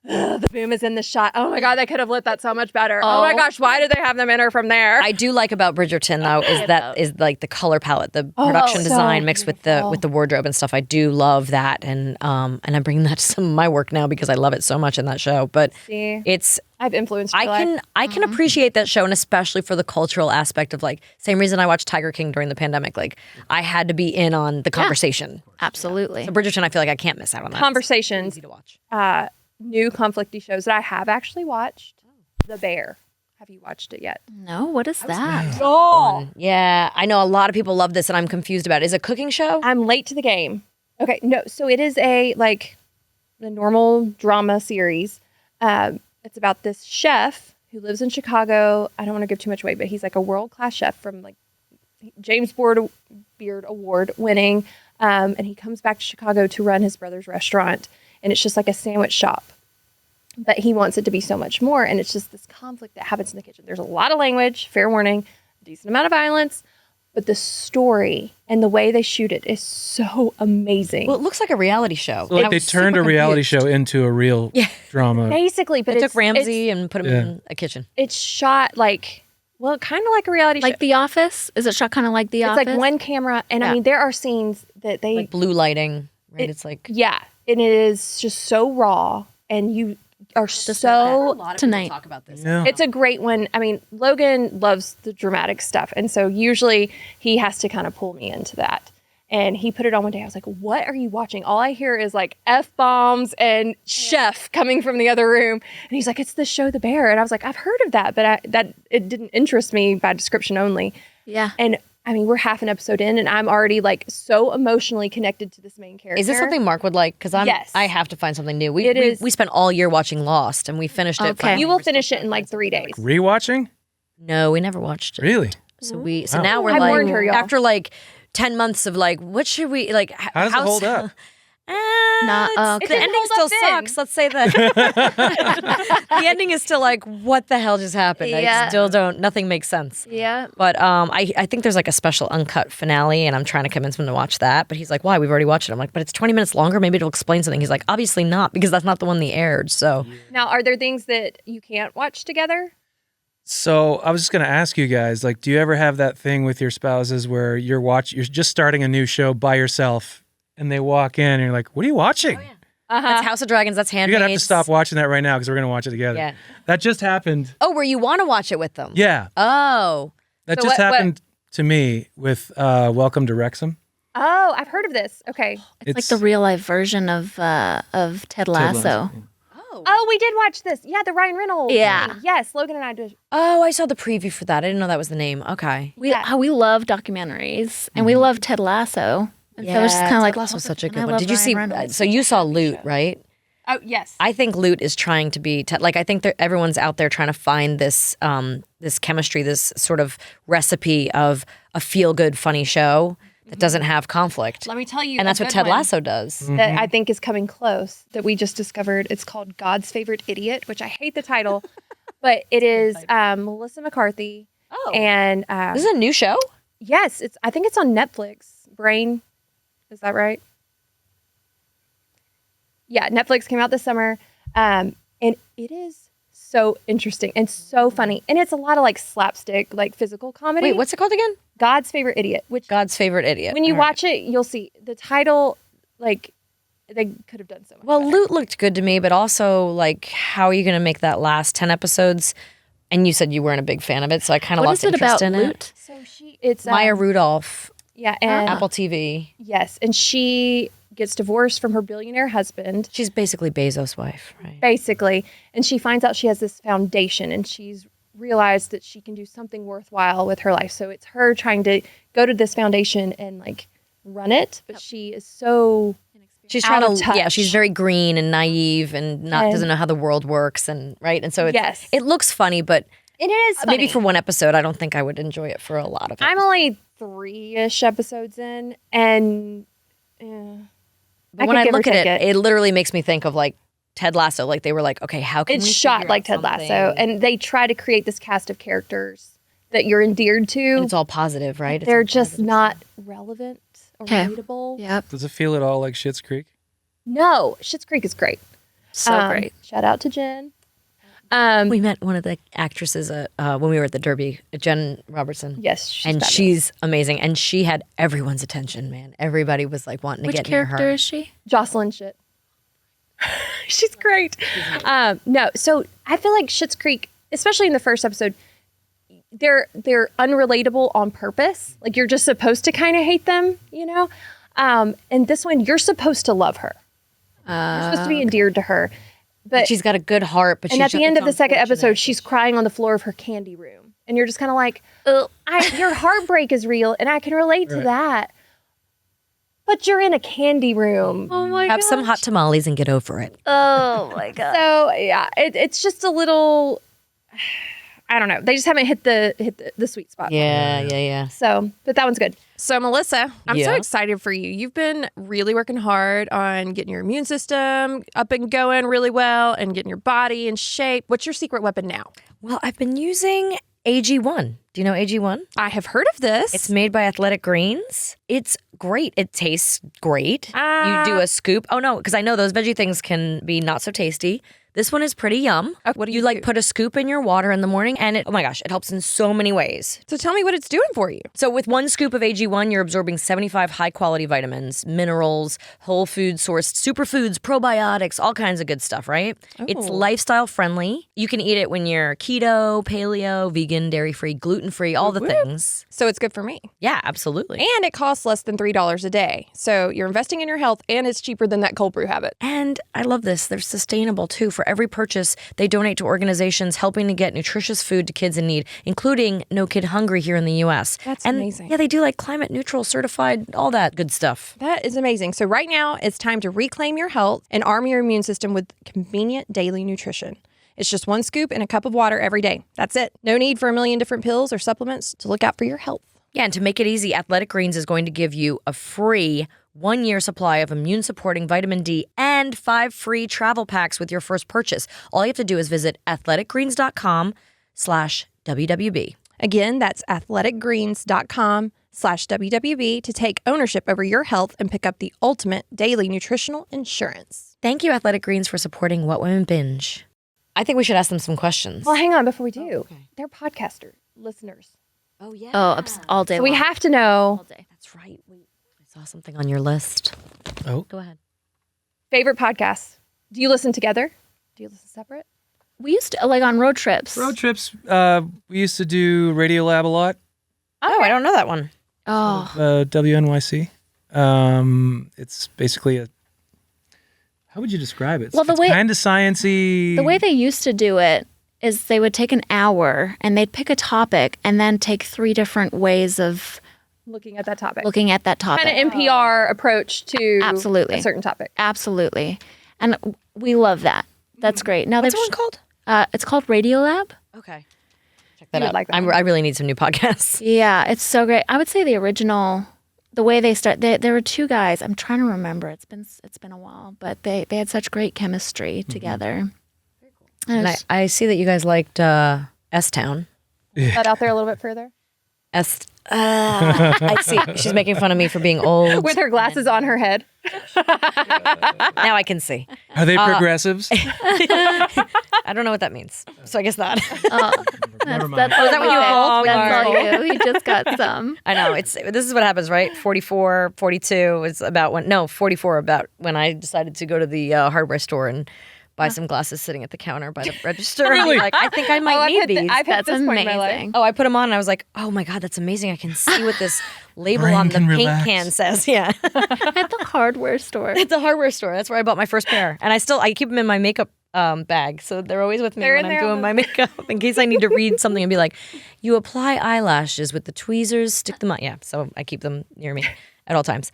"Ugh, the boom is in the shot. Oh my God, they could have lit that so much better. Oh, my gosh, why did they have them enter from there? I do like about Bridgerton though is like the color palette, the production so design mixed with the wardrobe and stuff. I do love that, and I'm bringing that to some of my work now because I love it so much in that show. But See, it's I've influenced your life. I can appreciate that show, and especially for the cultural aspect of like same reason I watched Tiger King during the pandemic. Like I had to be in on the conversation. Absolutely. So Bridgerton, I feel like I can't miss out on that. Conversations. Easy to watch. New conflicty shows that I have actually watched. The Bear. Have you watched it yet? No, what is that? Oh, Yeah, I know a lot of people love this, and I'm confused about it. Is it a cooking show? I'm late to the game. Okay, no. So it is a normal drama series. It's about this chef who lives in Chicago. I don't want to give too much away, but he's like a world-class chef from like James Beard Award winning. And he comes back to Chicago to run his brother's restaurant. And it's just like a sandwich shop. But he wants it to be so much more. And it's just this conflict that happens in the kitchen. There's a lot of language, fair warning, a decent amount of violence. But the story and the way they shoot it is so amazing. Well, it looks like a reality show. So like I they was turned a super reality confused. show into a real drama. Basically, but They it's, took Ramsey and put him in a kitchen. it's shot like, well, kind of like a reality show. Like The Office? Is it shot kind of like The It's Office? like one camera. And I Yeah. mean, there are scenes that they, Like blue lighting, right? It's like yeah. And it is just so raw. And you are so tonight. talk about this. Yeah. It's a great one. I mean, Logan loves the dramatic stuff. And so usually he has to kind of pull me into that. And he put it on one day. I was like, what are you watching? All I hear is like F-bombs and chef coming from the other room. And he's like, it's the show The Bear. And I was like, I've heard of that, but it didn't interest me by description only. Yeah. And I mean, we're half an episode in and I'm already like so emotionally connected to this main character. Is this something Mark would like? Because Yes. I have to find something new. It is. We spent all year watching Lost, and we finished it. Okay. finally. You will We're still finish it trying in to like find 3 something. days. Rewatching? No, we never watched it. Really? So Wow. now we're I like warned her, y'all. after like 10 months of like, what should we like? How does it hold up? Not the didn't ending hold still up then. sucks. Let's say that. The ending is still like, what the hell just happened? Yeah. I still don't. Nothing makes sense. Yeah. But I think there's like a special uncut finale, and I'm trying to convince him to watch that. But he's like, why? We've already watched it. I'm like, but it's 20 minutes longer. Maybe it'll explain something. He's like, obviously not, because that's not the one that aired. So Now, are there things that you can't watch together? So I was just gonna ask you guys, like, do you ever have that thing with your spouses where you're just starting a new show by yourself, and they walk in and you're like, "What are you watching?" that's House of Dragons. That's You're Handmaid's. gonna have to stop watching that right now because we're gonna watch it together. Yeah. That just happened. Oh, where you want to watch it with them? Yeah, Oh, that So just what- happened to me with Welcome to Wrexham. Oh, I've heard of this. Okay. It's like the real life version of Ted Lasso. Oh, we did watch this. Yeah, the Ryan Reynolds. Yeah. thing. Yes, Logan and I did. oh, I saw the preview for that. I didn't know that was the name. Okay. We love documentaries and we love Ted Lasso. And so it's just kind of like Ted Lasso's such a and good I one. love Did you Ryan see? Reynolds. So you saw Loot, right? Oh, yes. I think Loot is trying to be like I think that everyone's out there trying to find this this chemistry, this sort of recipe of a feel good funny show that doesn't have conflict. Let me tell you. And that's a what good Ted one Lasso does. that I think is coming close that we just discovered. It's called God's Favorite Idiot, which I hate the title, but it is Melissa McCarthy. Oh. And This is a new show? yes, I think it's on Netflix. Brain. Is that right? Yeah, Netflix came out this summer. And it is so interesting and so funny. And it's a lot of like slapstick, like physical comedy. Wait, what's it called again? God's Favorite Idiot, which God's Favorite Idiot. when you All right. watch it, you'll see the title, like they could have done so much Well, better. Loot looked good to me, but also like, how are you going to make that last 10 episodes? And you said you weren't a big fan of it, so I kind of What lost is it interest about in Loot? it. So it's Maya Rudolph, yeah, and Apple TV. yes, and she gets divorced from her billionaire husband, She's basically Bezos' wife, right? basically, and she finds out she has this foundation, and she's realized that she can do something worthwhile with her life. So it's her trying to go to this foundation and like run it, but she is so She's out trying of to, touch. yeah, she's very green and naive and not And- doesn't know how the world works, and right, and so Yes. it looks funny, but It is maybe funny. for one episode, I don't think I would enjoy it for a lot of it. I'm only 3-ish episodes in, and But when I look at it, it literally makes me think of like Ted Lasso. Like they were like, okay, how can it's we shot figure like out Ted Lasso, something? and they try to create this cast of characters that you're endeared to. And it's all positive, right? It's They're all just positive not relevant or Okay. relatable. Yep. Does it feel at all like Schitt's Creek? No, Schitt's Creek is great. So great. Shout out to Jen. We met one of the actresses when we were at the Derby, Jen Robertson. Yes, she's and fabulous. she's amazing. And she had everyone's attention, man. Everybody was like wanting to Which get near character her. is she? Jocelyn shit. She's great. No, so I feel like Schitt's Creek, especially in the first episode, they're unrelatable on purpose. Like you're just supposed to kind of hate them, you know. And this one, you're supposed to love her. You're supposed to be endeared to her. But She's got a good heart, but and at the end of the second episode, she's crying on the floor of her candy room, and you're just kind of like, your heartbreak is real, and I can relate to that. But you're in a candy room. Oh my have some hot tamales and get over it. Oh my god. So yeah, it's just a little. I don't know. They just haven't hit the sweet spot. Yeah. So, but that one's good. So, Melissa, I'm so Yeah. excited for you. You've been really working hard on getting your immune system up and going really well and getting your body in shape. What's your secret weapon now? Well, I've been using AG1. Do you know AG1? I have heard of this. It's made by Athletic Greens. It's great. It tastes great. You do a scoop. Oh no, because I know those veggie things can be not so tasty. This one is pretty yum. What do you you like do? put a scoop in your water in the morning and it, oh my gosh, it helps in so many ways. So tell me what it's doing for you. So with one scoop of AG1, you're absorbing 75 high-quality vitamins, minerals, whole food sourced superfoods, probiotics, all kinds of good stuff, right? It's lifestyle friendly. You can eat it when you're keto, paleo, vegan, dairy-free, gluten-free, all the things. So it's good for me. Yeah, absolutely. And it costs less than $3 a day. So you're investing in your health and it's cheaper than that cold brew habit. And I love this. They're sustainable too. For every purchase, they donate to organizations helping to get nutritious food to kids in need, including No Kid Hungry here in the U.S. That's and amazing. Yeah, they do like climate neutral, certified, all that good stuff. That is amazing. So right now, it's time to reclaim your health and arm your immune system with convenient daily nutrition. It's just one scoop and a cup of water every day. That's it. No need for a million different pills or supplements to look out for your health. Yeah, and to make it easy, Athletic Greens is going to give you a free 1-year supply of immune-supporting vitamin D and 5 free travel packs with your first purchase. All you have to do is visit athleticgreens.com/WWB. Again, that's athleticgreens.com/WWB to take ownership over your health and pick up the ultimate daily nutritional insurance. Thank you, Athletic Greens, for supporting What Women Binge. I think we should ask them some questions. Well, hang on before we do. They're podcaster listeners. Oh, yeah. Oh, all day So we long. have to know all day. That's right. Wait, I saw something on your list. Oh. Go ahead. favorite podcasts. Do you listen together? Do you listen separate? We used to like on road trips. Road trips. We used to do Radiolab a lot. Oh, I don't know that one. Oh, WNYC. It's basically a. How would you describe it? Well, the it's way- kind of sciencey. the way they used to do it is they would take an hour and they'd pick a topic and then take 3 different ways of Looking at that topic. looking at that topic. Kind of NPR approach to Absolutely. a certain topic. Absolutely. And we love that. That's great. Now What's they've the one called? it's called Radiolab. Okay. Check that You would out. like that I one. really need some new podcasts. Yeah, it's so great. I would say the original, the way they start. There were 2 guys. I'm trying to remember. It's been a while, but they had such great chemistry together. And I see that you guys liked S-Town. Is that out there a little bit further? I see. She's making fun of me for being old. With her glasses on her head. Now I can see. Are they progressives? I don't know what that means, so I guess not. Never mind. That's is that what you called? That's all you. He just got some. I know. This is what happens, right? 44, 42 is about when. No, 44 about when I decided to go to the hardware store and buy some glasses sitting at the counter by the register. Really? I'm like, I think I might need these. I've hit this point in my life. amazing. Oh, I put them on and I was like, oh my God, that's amazing. I can see what this label Brain on the can paint relax. can says. Yeah. At the hardware store. It's a hardware store. That's where I bought my first pair. And I keep them in my makeup bag. So they're always with me They're when in I'm there doing all my makeup in case I need to read something and be like, you apply eyelashes with the tweezers, stick them on. Yeah. So I keep them near me at all times.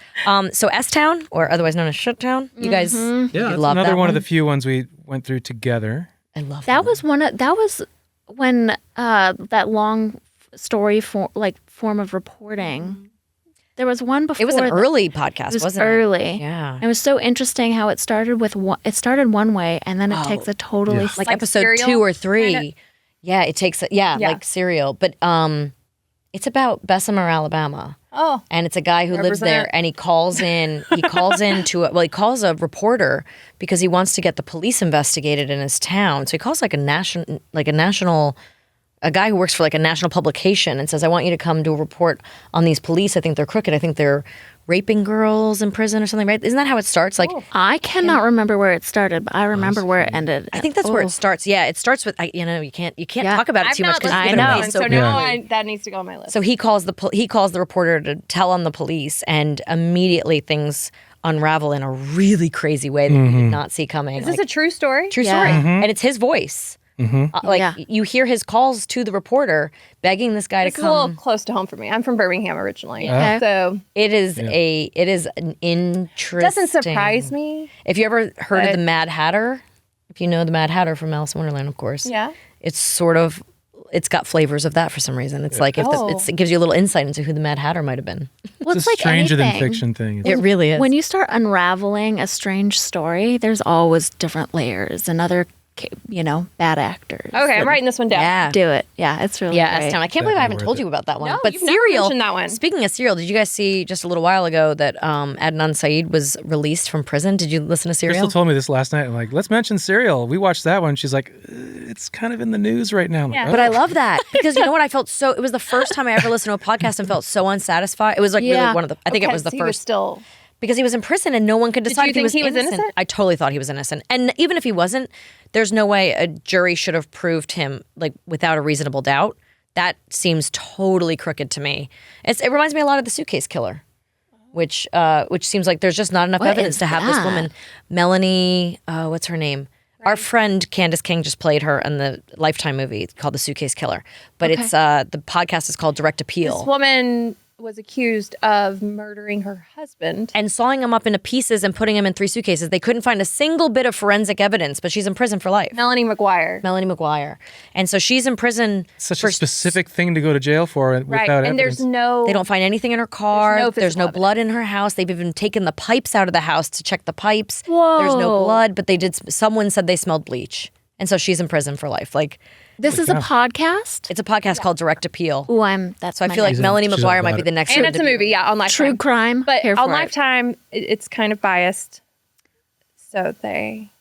So S-Town, or otherwise known as Shut-Town, you guys Yeah, you that's love another that one of the few ones we went through together. I love That was when that long story form of reporting. There was one before. It was an early podcast, It was wasn't early. it? Yeah. It was so interesting how it started with it started one way and then it takes a totally Like Like episode Serial, 2 or 3. kinda? Yeah, it takes like Serial. But it's about Bessemer, Alabama. Oh. And it's a guy who lives there, Represent. and he calls a reporter because he wants to get the police investigated in his town. So he calls a guy who works for like a national publication and says, I want you to come do a report on these police. I think they're crooked. I think they're raping girls in prison or something, right? Isn't that how it starts? Like, I cannot remember where it started, but I remember where it ended. I think that's where it starts. Yeah, it starts with you can't talk about it too much because I know. So now that needs to go on my list. So he calls the reporter to tell on the police, and immediately things unravel in a really crazy way that you did not see coming. Is this a true story? true Yeah. story? And it's his voice. Yeah. You hear his calls to the reporter begging this guy It's to a little come. close to home for me. I'm from Birmingham originally. Okay. So It is an interesting. doesn't surprise me. If you ever heard of But- the Mad Hatter, if you know the Mad Hatter from Alice in Wonderland, of course. Yeah. It's got flavors of that for some reason. It's like it gives you a little insight into who the Mad Hatter might have been. Well, It's a like stranger than anything. fiction thing. It really is. When you start unraveling a strange story, there's always different layers and other, bad actors. Okay, I'm writing this one down. yeah. Do it. Yeah, it's really Yeah, great. S-Town. I can't believe I haven't Definitely told worth you about that one. No, but you've never Serial. mentioned that one. Speaking of Serial, did you guys see just a little while ago that Adnan Syed was released from prison? Did you listen to Serial? Crystal told me this last night. I'm like, let's mention Serial. We watched that one. She's like, it's kind of in the news right now. I'm like, Yeah. "Oh." But I love that because you know what? It was the first time I ever listened to a podcast and felt so unsatisfied. It was like really one of the. I think it was the He was first still. because he was in prison and no one could decide you if he think was he was innocent. innocent? I totally thought he was innocent, and even if he wasn't, there's no way a jury should have proved him like without a reasonable doubt. That seems totally crooked to me. It reminds me a lot of the Suitcase Killer, which seems like there's just not enough What evidence is to have this that? woman, Melanie. What's her name? Our friend Candace King just played her in the Lifetime movie called The Suitcase Killer. But it's the podcast is called Direct Appeal. This woman was accused of murdering her husband. And sawing him up into pieces and putting him in 3 suitcases. They couldn't find a single bit of forensic evidence, but she's in prison for life. Melanie McGuire. Melanie McGuire. And so she's in prison Such for a specific thing to go to jail for without Right. evidence. And there's no. They don't find anything in her car. There's no There's no physical blood in her house. They've even taken the pipes out of the house to check the pipes. There's no Whoa. blood, but someone said they smelled bleach. And so she's in prison for life. Like, This is a podcast? it's a podcast called Direct Appeal. Ooh, that's So I my feel like next- Melanie she's all McGuire might about be it. the next And one it's to a do- movie, yeah, on Lifetime. True crime. But Here on for it. Lifetime, it's kind of biased. So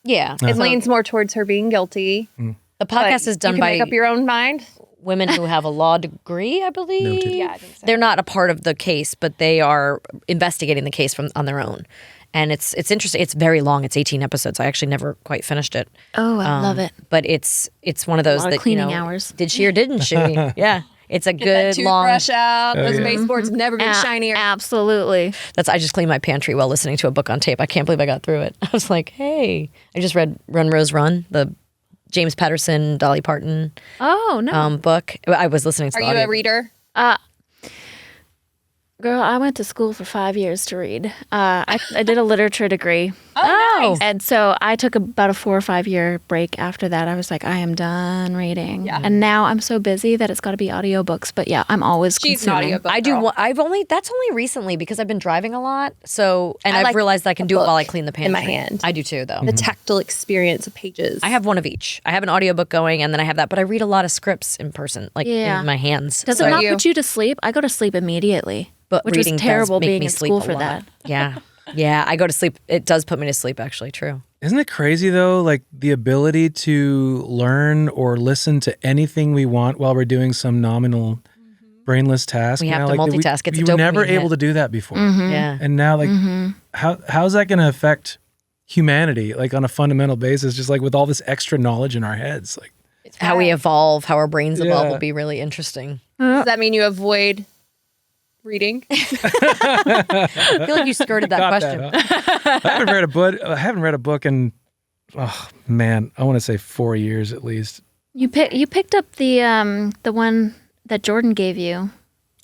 Yeah. it leans more towards her being guilty. The But podcast is done you can by make up your own mind. women who have a law degree, I believe. Noted. Yeah, I think so. They're not a part of the case, but they are investigating the case on their own. And it's interesting. It's very long. It's 18 episodes. I actually never quite finished it. Oh, I love it. But it's one of those lot of that cleaning you know, hours. did she or didn't she? Yeah. It's a good long. out. Those yeah. baseboards have never been A- shinier. Absolutely. I just cleaned my pantry while listening to a book on tape. I can't believe I got through it. I was like, hey, I just read Run Rose Run, the James Patterson, Dolly Parton Oh, no. book. I was listening to Are the you audio. a reader? Girl, I went to school for 5 years to read. I did a literature degree. Oh, Oh. And so I took about a 4 or 5 year break after that. I was like, I am done reading. Yeah. And now I'm so busy that it's got to be audiobooks. But yeah, I'm always She's an consuming. audiobook I do. girl. That's only recently because I've been driving a lot. So, and I I've like realized I can a do it while I book clean the pantry. in my hand. I do too, though. The tactile experience of pages. I have one of each. I have an audiobook going, and then I have that. But I read a lot of scripts in person, like in my hands. Does So- it not you. put you to sleep? I go to sleep immediately. But which was reading terrible does make being me in sleep school a for lot. that. Yeah. Yeah, I go to sleep. It does put me to sleep, actually. True. Isn't it crazy though? Like the ability to learn or listen to anything we want while we're doing some nominal brainless task. We have now, to like, multitask. It's a you were never dopamine able hit. to do that before. Yeah. And now, like, how's that going to affect humanity, like on a fundamental basis, just like with all this extra knowledge in our heads? Like, How we evolve, how our brains evolve Yeah. will be really interesting. Does that mean you avoid reading? I feel like you skirted that got question. that, huh? I haven't read a book in, oh man, I want to say 4 years at least. You picked up the one that Jordan gave you.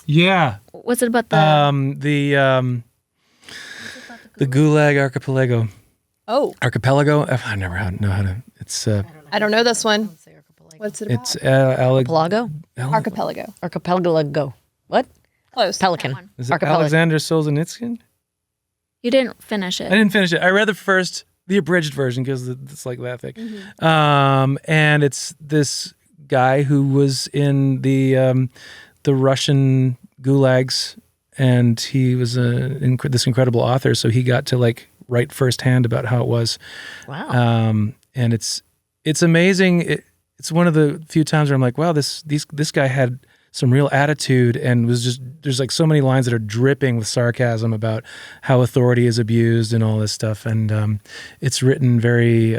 Yeah. Was it about the The Gulag Archipelago. Oh, Archipelago? I never know how to. It's I don't know this one. What's it about? it's Archipelago? Archipelago. Archipelago. What? Close. Pelican. Is it Archipelago. Alexander Solzhenitsyn? You didn't finish I it. didn't finish it. I read the abridged version because it's like that thick. And it's this guy who was in the Russian gulags, and he was this incredible author. So he got to like write firsthand about how it was. Wow. And it's amazing. It's one of the few times where I'm like, wow, this guy had some real attitude and was just, there's like so many lines that are dripping with sarcasm about how authority is abused and all this stuff. And it's written very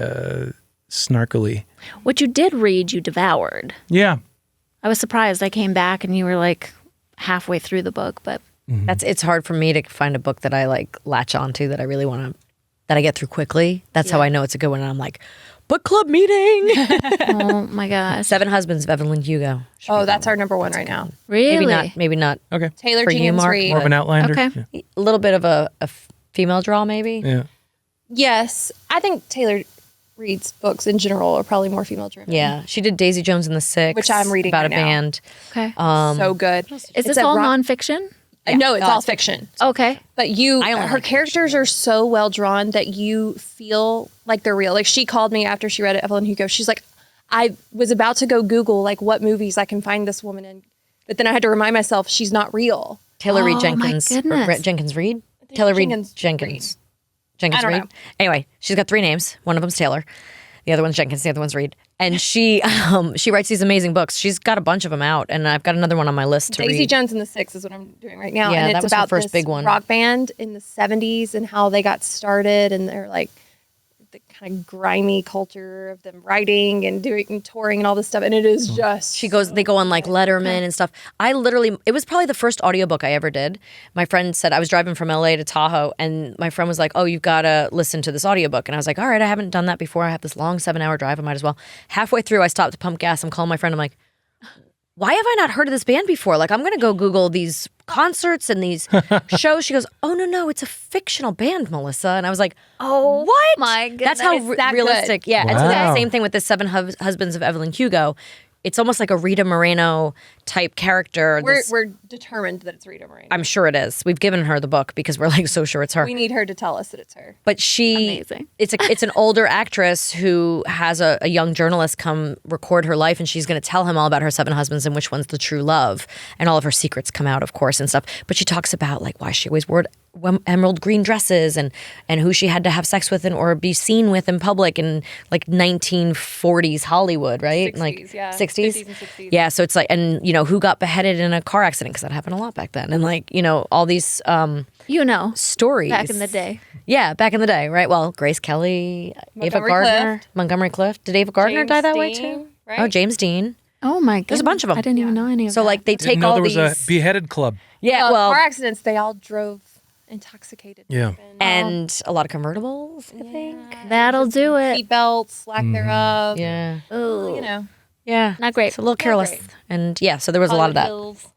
snarkily. What you did read, you devoured. Yeah. I was surprised. I came back and you were like halfway through the book, but It's hard for me to find a book that I like latch onto that I really want to, that I get through quickly. That's how I know it's a good one. And I'm like, book club meeting. oh my gosh. 7 Husbands of Evelyn Hugo. Oh, that's our number one right now. Really? Maybe not. Okay. Taylor For you, Jenkins Mark, Reid. More of an outlander. Okay. Yeah. A little bit of a female draw, maybe. Yeah. Yes, I think Taylor Reid's books in general are probably more female driven. Yeah, she did Daisy Jones and the Six, Which I'm reading about right a now. band. Okay. So good. Is this all nonfiction? No, it's all fiction. Okay. But I only her like characters are so well drawn that you feel like they're real. Like she called me after she read Evelyn Hugo. She's like, I was about to go Google like what movies I can find this woman in, but then I had to remind myself she's not real. Taylor Reid Oh, Jenkins. my goodness. Jenkins Reid? Taylor Reid Jenkins Jenkins. I Jenkins don't Reid. know. Anyway, she's got 3 names. One of them's Taylor. The other one's Jenkins. The other one's Reid. And she writes these amazing books. She's got a bunch of them out, and I've got another one on my list to Daisy read. Jones and the Six is what I'm doing right now. Yeah, and that it's was her about first this big one. rock band in the 70s and how they got started, and they're like the kind of grimy culture of them writing and doing and touring and all this stuff. And it is just They go on like Letterman and stuff. It was probably the first audiobook I ever did. My friend said, I was driving from LA to Tahoe, and my friend was like, oh, you've got to listen to this audiobook. And I was like, all right, I haven't done that before. I have this long 7-hour drive. I might as well. Halfway through, I stopped to pump gas. I'm calling my friend. I'm like, why have I not heard of this band before? Like, I'm going to go Google these concerts and these shows. She goes, oh, no, it's a fictional band, Melissa. And I was like, oh, what? my That's how goodness. That realistic. good. Yeah. And so Wow. the same thing with the 7 Husbands of Evelyn Hugo. It's almost like a Rita Moreno type character. we're determined that it's Rita Moreno. I'm sure it is. We've given her the book because we're like so sure it's her. We need her to tell us that it's her. But she, Amazing. it's an older actress who has a young journalist come record her life, and she's going to tell him all about her 7 husbands and which one's the true love, and all of her secrets come out, of course, and stuff. But she talks about like why she always wore emerald green dresses and who she had to have sex with or be seen with in public in like 1940s Hollywood, right? 60s, like yeah. 60s? 50s and 60s. Yeah, so it's like, and who got beheaded in a car accident, because that happened a lot back then, and like all these stories back in the day. Yeah, back in the day, right? Well, Grace Kelly, Ava Montgomery Gardner, Clift. Montgomery Clift. Did Ava Gardner James die that way Dean, too? right? Oh, James Dean. Oh my god. There's a bunch of 'em. I didn't even know any of So that. like they take Didn't know all there was these. a beheaded club. Yeah, well, car accidents, they all drove intoxicated. Yeah. and a lot of convertibles, I think. That'll do it. Seat belts, lack thereof. Yeah, Ooh. You know. yeah. Not great. It's a little careless, great. and yeah. So there was a lot of that. Hills.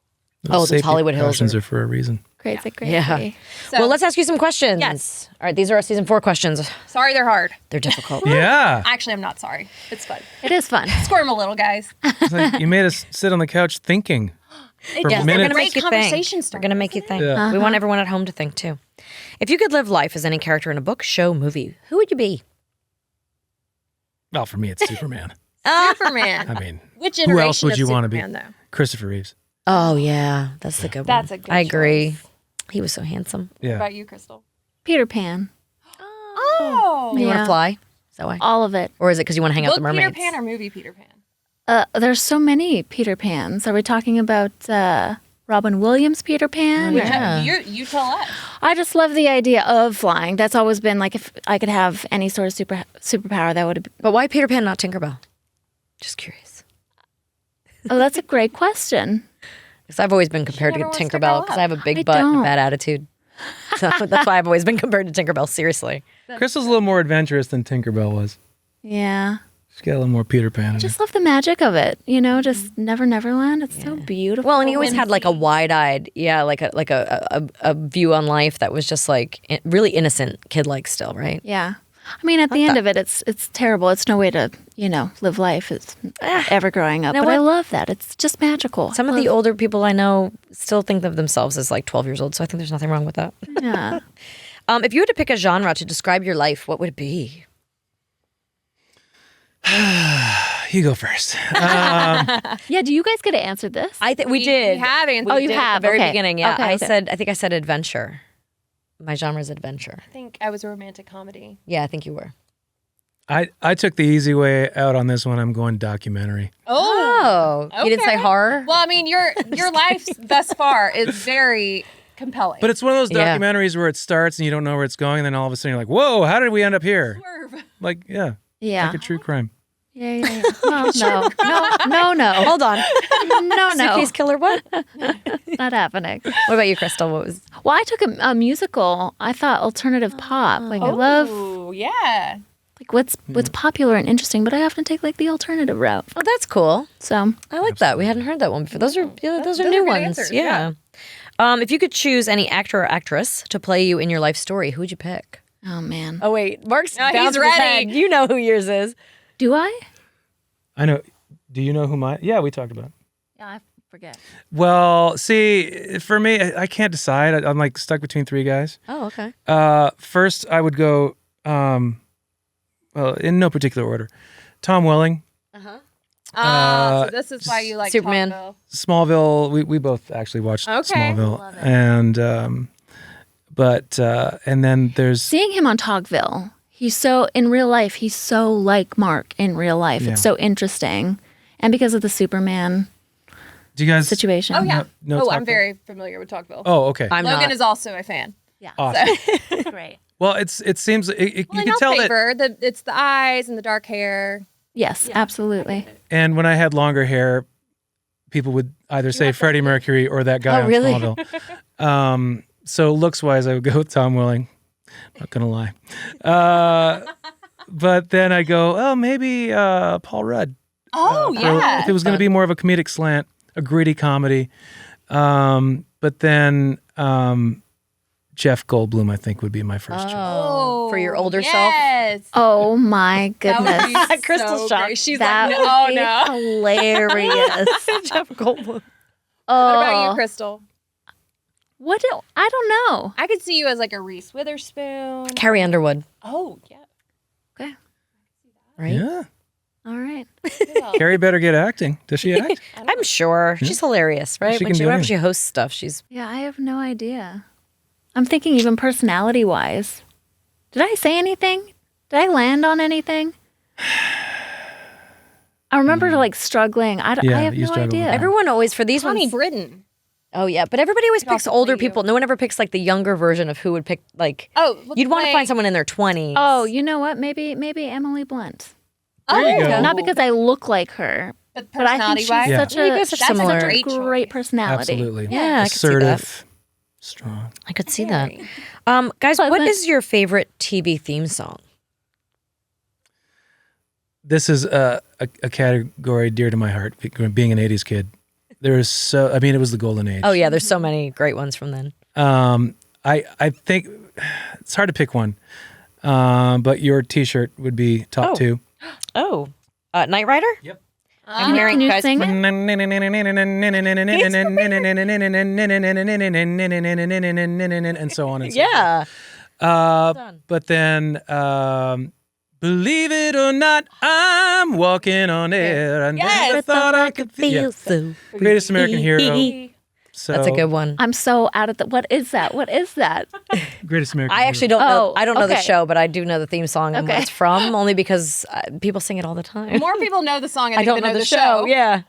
Oh, those Safety Hollywood Hills precautions are- are for a reason. Crazy, crazy. Yeah. So, Well, let's ask you some questions. Yes. All right, these are our season 4 questions. sorry they're hard. They're difficult. Yeah. Actually, I'm not sorry. It's fun. It is fun. Squirm a little, guys. It's like you made us sit on the couch thinking. For Yes, we're minutes. gonna make you think. Conversation We're starter, gonna make you isn't think. Yeah. We want everyone at home to think too. If you could live life as any character in a book, show, movie, who would you be? Well, for me, it's Superman. Superman. I mean, Which who iteration else would of you want to be? Superman, though? Christopher Reeves. Oh yeah, that's the good one. That's a good I agree. choice. He was so handsome. Yeah. What about you, Crystal? Peter Pan. Oh. You want Yeah. to fly? Is that why? All of it. Or is it because you want to hang out Book with the mermaids? Peter Pan or movie Peter Pan? There's so many Peter Pans. Are we talking about Robin Williams Peter Pan? Which or- Yeah. you tell us. I just love the idea of flying. That's always been like if I could have any sort of superpower, that would. But why Peter Pan, not Tinkerbell? Just curious. Oh, that's a great question. Because I've always been compared to never wants to Tinkerbell grow because up. I have a big I butt and a don't. bad attitude. So that's why I've always been compared to Tinkerbell. Seriously. Crystal's a little more adventurous than Tinkerbell was. Yeah. She's got a little more Peter Pan in her. Just love the magic of it. You know, just Neverland. It's so beautiful. Well, and he always had like a wide-eyed, like a view on life that was just like really innocent, kid-like still, right? Yeah. I mean, at the end of it, it's terrible. It's no way to, live life. It's ever growing up. Now But I what- love that. It's just magical. Some of the older people I know still think of themselves as like 12 years old, so I think there's nothing wrong with that. Yeah. If you had to pick a genre to describe your life, what would it be? You go first. Yeah, do you guys get to answer this? I think we did. We have answered. Oh, you did at have? the very Okay. beginning. Yeah, Okay, okay. I think I said adventure. My genre is adventure. I think I was a romantic comedy. Yeah, I think you were. I took the easy way out on this one. I'm going documentary. Oh, you didn't say okay. horror? Well, I mean, your life thus far is very compelling. But it's one of those Yeah. documentaries where it starts and you don't know where it's going, and then all of a sudden you're like, "Whoa, how did we end up here?" Like, yeah, Yeah. like a true crime. Yeah. Well, no. Hold on. No. Suitcase killer, what? Not happening. What about you, Crystal? What was? Well, I took a musical. I thought alternative pop. Like I love Oh, yeah. like what's popular and interesting, but I often take like the alternative route. Oh, that's cool. So I like that. We hadn't heard that one before. Those are those are those new are good ones. answers, Yeah. If you could choose any actor or actress to play you in your life story, who would you pick? oh man. Oh wait, Mark's he's bouncing his ready. head. You know who yours is. Do I? I know. Do you know who my? Yeah, we talked about it. Yeah, I forget. Well, see, for me, I can't decide. I'm like stuck between 3 guys. Oh, okay. First, I would go, well, in no particular order. Tom Welling, So this is why you like Superman. Tomville. Smallville. We both actually watched Okay. Smallville, and and then there's Seeing him on Togville, he's so in real life. He's so like Marc in real life. Yeah. It's so interesting, and because of the Superman do you guys situation. Oh, yeah. No I'm Tocqueville? very familiar with Tocqueville. Oh, okay. I'm Logan not. is also a fan. Awesome. Great. Well, it seems Well, you in can tell that. favor, it's the eyes and the dark hair. Yes, absolutely. And when I had longer hair, people would either say Freddie Mercury or that guy Oh, on really? Smallville. So looks wise, I would go with Tom Welling. Not gonna lie. But then I go, oh, maybe Paul Rudd. Oh, Or yeah. if it was going to be more of a comedic slant, a gritty comedy. But then Jeff Goldblum, I think, would be my first choice. Oh, for your older self. Yes. Oh my That would goodness. be Crystal's so shocked. great. She's That like, would oh be no. hilarious. Jeff Goldblum. What about you, Oh, Crystal? I don't know. I could see you as like a Reese Witherspoon. Carrie Underwood. Oh, yeah. Okay. Right? Yeah. All right. Carrie better get acting. Does she act? I'm sure. She's hilarious, right? She can do Whenever anything. she hosts stuff, she's Yeah, I have no idea. I'm thinking even personality wise. Did I say anything? Did I land on anything? I remember like struggling. I Yeah, have you no struggled with idea. that. everyone always for these Connie ones. Britton. Oh yeah, but everybody always picks also older play you. people. No one ever picks like the younger version of who would pick like. Oh, let's You'd want to play- find someone in their 20s. Oh, you know what? Maybe Emily Blunt. There you go. Not because I look like her, But but I think she's personality-wise, Yeah. such Yeah, you a guys have that's similar- such a Great great choice. personality. Absolutely. Yeah, I could see that. Assertive, strong. I could see that. Guys, what Pleasant. is your favorite TV theme song? This is a category dear to my heart, being an 80s kid. There is it was the golden age. Oh yeah, there's so many great ones from then. I think it's hard to pick one, but your T-shirt would be top two. Oh, Knight Rider? Yep. I'm hearing Can you guys. sing it? And so on and so forth. Yeah. But then, believe it or not, I'm walking on air. I never thought I could feel so. Greatest American Hero. So That's a good one. I'm so out of the. What is that? What is that? Greatest American I Hero. actually don't know. Oh, I don't know the okay. show, but I do know the theme song and what Okay. it's from, only because people sing it all the time. More people know the song. I don't know the show. Yeah,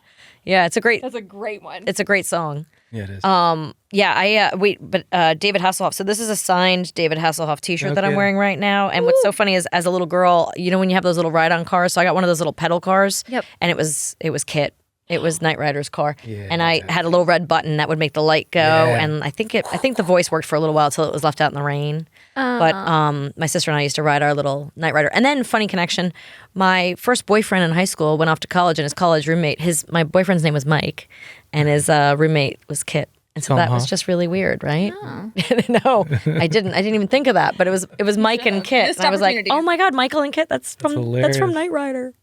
it's a great. That's a great one. It's a great song. Yeah, it is. David Hasselhoff. So this is a signed David Hasselhoff T-shirt that I'm Okay. wearing right now. And what's so funny is, as a little girl, you know when you have those little ride-on cars. So I got one of those little pedal cars. Yep. And it was Kit. It was Knight Rider's car. Yeah, and I had a little red button that would make the light go. Yeah. And I think the voice worked for a little while until it was left out in the rain. But my sister and I used to ride our little Knight Rider. And then, funny connection, my first boyfriend in high school went off to college, and his college roommate, my boyfriend's name was Mike, and his roommate was Kit. And so that was just really weird, right? No, I didn't even think of that. But it was Mike and Kit. Missed And I was like, opportunity. oh my God, Michael and Kit, that's from hilarious. Knight Rider.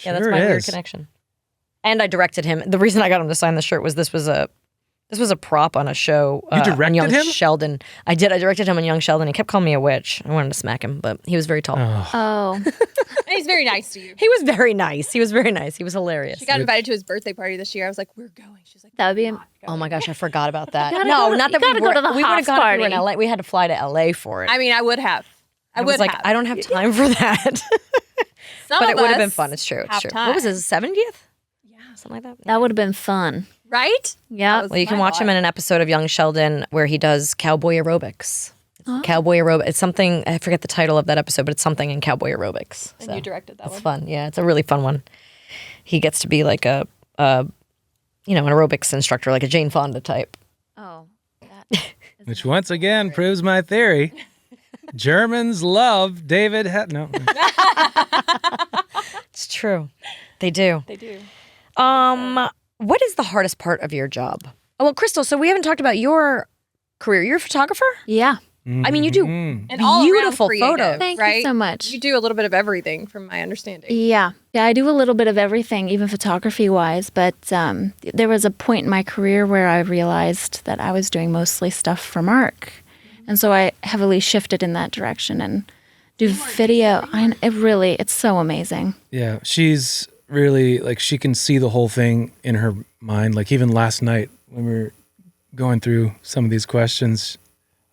Yeah, that's Sure my weird is. connection. And I directed him. The reason I got him to sign the shirt was this was a prop on a show. You on directed Young him? Sheldon. I did. I directed him on Young Sheldon. He kept calling me a witch. I wanted to smack him, but he was very tall. Oh, He's very nice to you. He was very nice. He was very nice. He was hilarious. She got invited to his birthday party this year. I was like, we're going. She's like, that would be. Oh my gosh, I forgot about that. gotta No, go to- not you that we gotta go were. to the We would have house gone if we were in party. LA. We had to fly to LA for it. I mean, I would have. I was would like, have. I don't have time for that. Some But it of would have been us fun. It's true. It's have true. time. What was his 70th? Yeah, something like that. That would have been fun. Right? Yeah. Well, you can watch him in an episode of Young Sheldon where he does cowboy aerobics. Cowboy aerobics. It's something, I forget the title of that episode, but it's something in cowboy aerobics. And So you directed that it's one. fun. Yeah, it's a really fun one. He gets to be like an aerobics instructor, like a Jane Fonda type. Oh. Which once again proves my theory. Germans love David. No. It's true. They do. They do. What is the hardest part of your job? Oh, well, Crystal, so we haven't talked about your career. You're a photographer? Yeah. I mean, you do Mm. And all around beautiful creative, photos. Thank right? you so much. You do a little bit of everything, from my understanding. Yeah. I do a little bit of everything, even photography wise. But there was a point in my career where I realized that I was doing mostly stuff for Marc. And so I heavily shifted in that direction and do video. It's so amazing. Yeah, she's really like she can see the whole thing in her mind. Like even last night when we were going through some of these questions,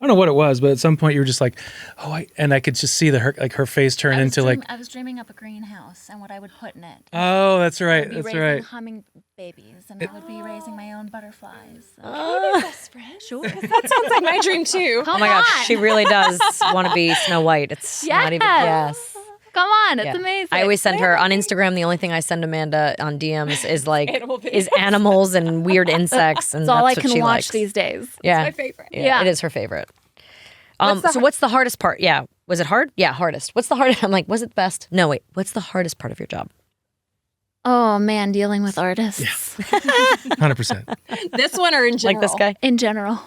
I don't know what it was, but at some point you were just like, I could just see her face turn into like, I was dreaming up a greenhouse and what I would put in it. oh, that's right, I'd be that's raising right. humming babies, and I would be raising my own butterflies. Sure. That sounds like my dream too. Oh my gosh, she really does want to be Snow White. It's not even, yes. Come on, it's Yeah. amazing. I always send her on Instagram. The only thing I send Amanda on DMs is like Animal videos. is animals and weird insects, and It's all that's I what can she watch likes. these days. Yeah, My favorite. yeah, Yeah. it is her favorite. So what's the hardest part? Yeah, was it hard? Yeah, hardest. What's the hardest? I'm like, was it the best? No, wait. What's the hardest part of your job? Oh man, dealing with artists 100%. This one or in general? Like this guy? in general.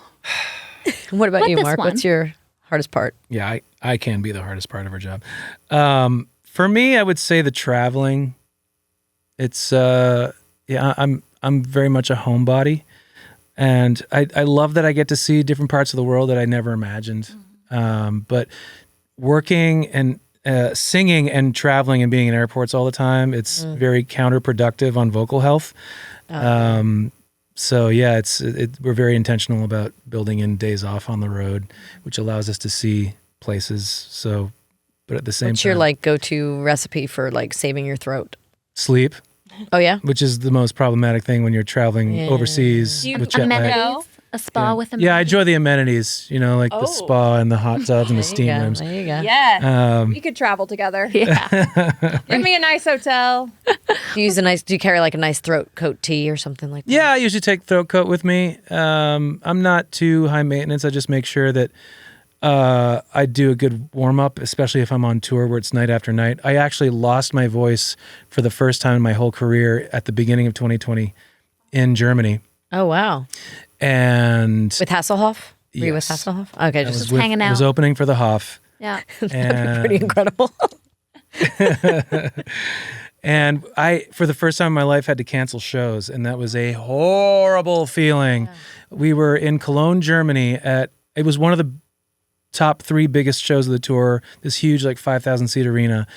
What about What, you, this Marc? one? What's your hardest part? Yeah, I can be the hardest part of her job. For me, I would say the traveling. It's I'm very much a homebody, and I love that I get to see different parts of the world that I never imagined. But working and singing and traveling and being in airports all the time, it's very counterproductive on vocal health. So yeah, we're very intentional about building in days off on the road, which allows us to see places. So, but at the same What's time, your like go-to recipe for like saving your throat? sleep, Oh yeah. which is the most problematic thing when you're traveling Yeah. overseas with jet lag. Amenities, a spa with amenities. Yeah, I enjoy the amenities, like the Oh. spa and the hot tubs and the steam There you go. rooms. There you go. Yeah. We could travel together. Yeah. Give me a nice hotel. Do you carry like a nice throat coat tea or something like that? Yeah, I usually take throat coat with me. I'm not too high maintenance. I just make sure that I do a good warm up, especially if I'm on tour where it's night after night. I actually lost my voice for the first time in my whole career at the beginning of 2020 in Germany. Oh wow. And With Hasselhoff? Were you with Yes. Hasselhoff? Okay, I just was with- hanging I was out. opening for the Hoff. Yeah. And, pretty incredible. and I, for the first time in my life, had to cancel shows, and that was a horrible feeling. We were in Cologne, Germany. It was one of the top 3 biggest shows of the tour. This huge, like 5,000 seat arena,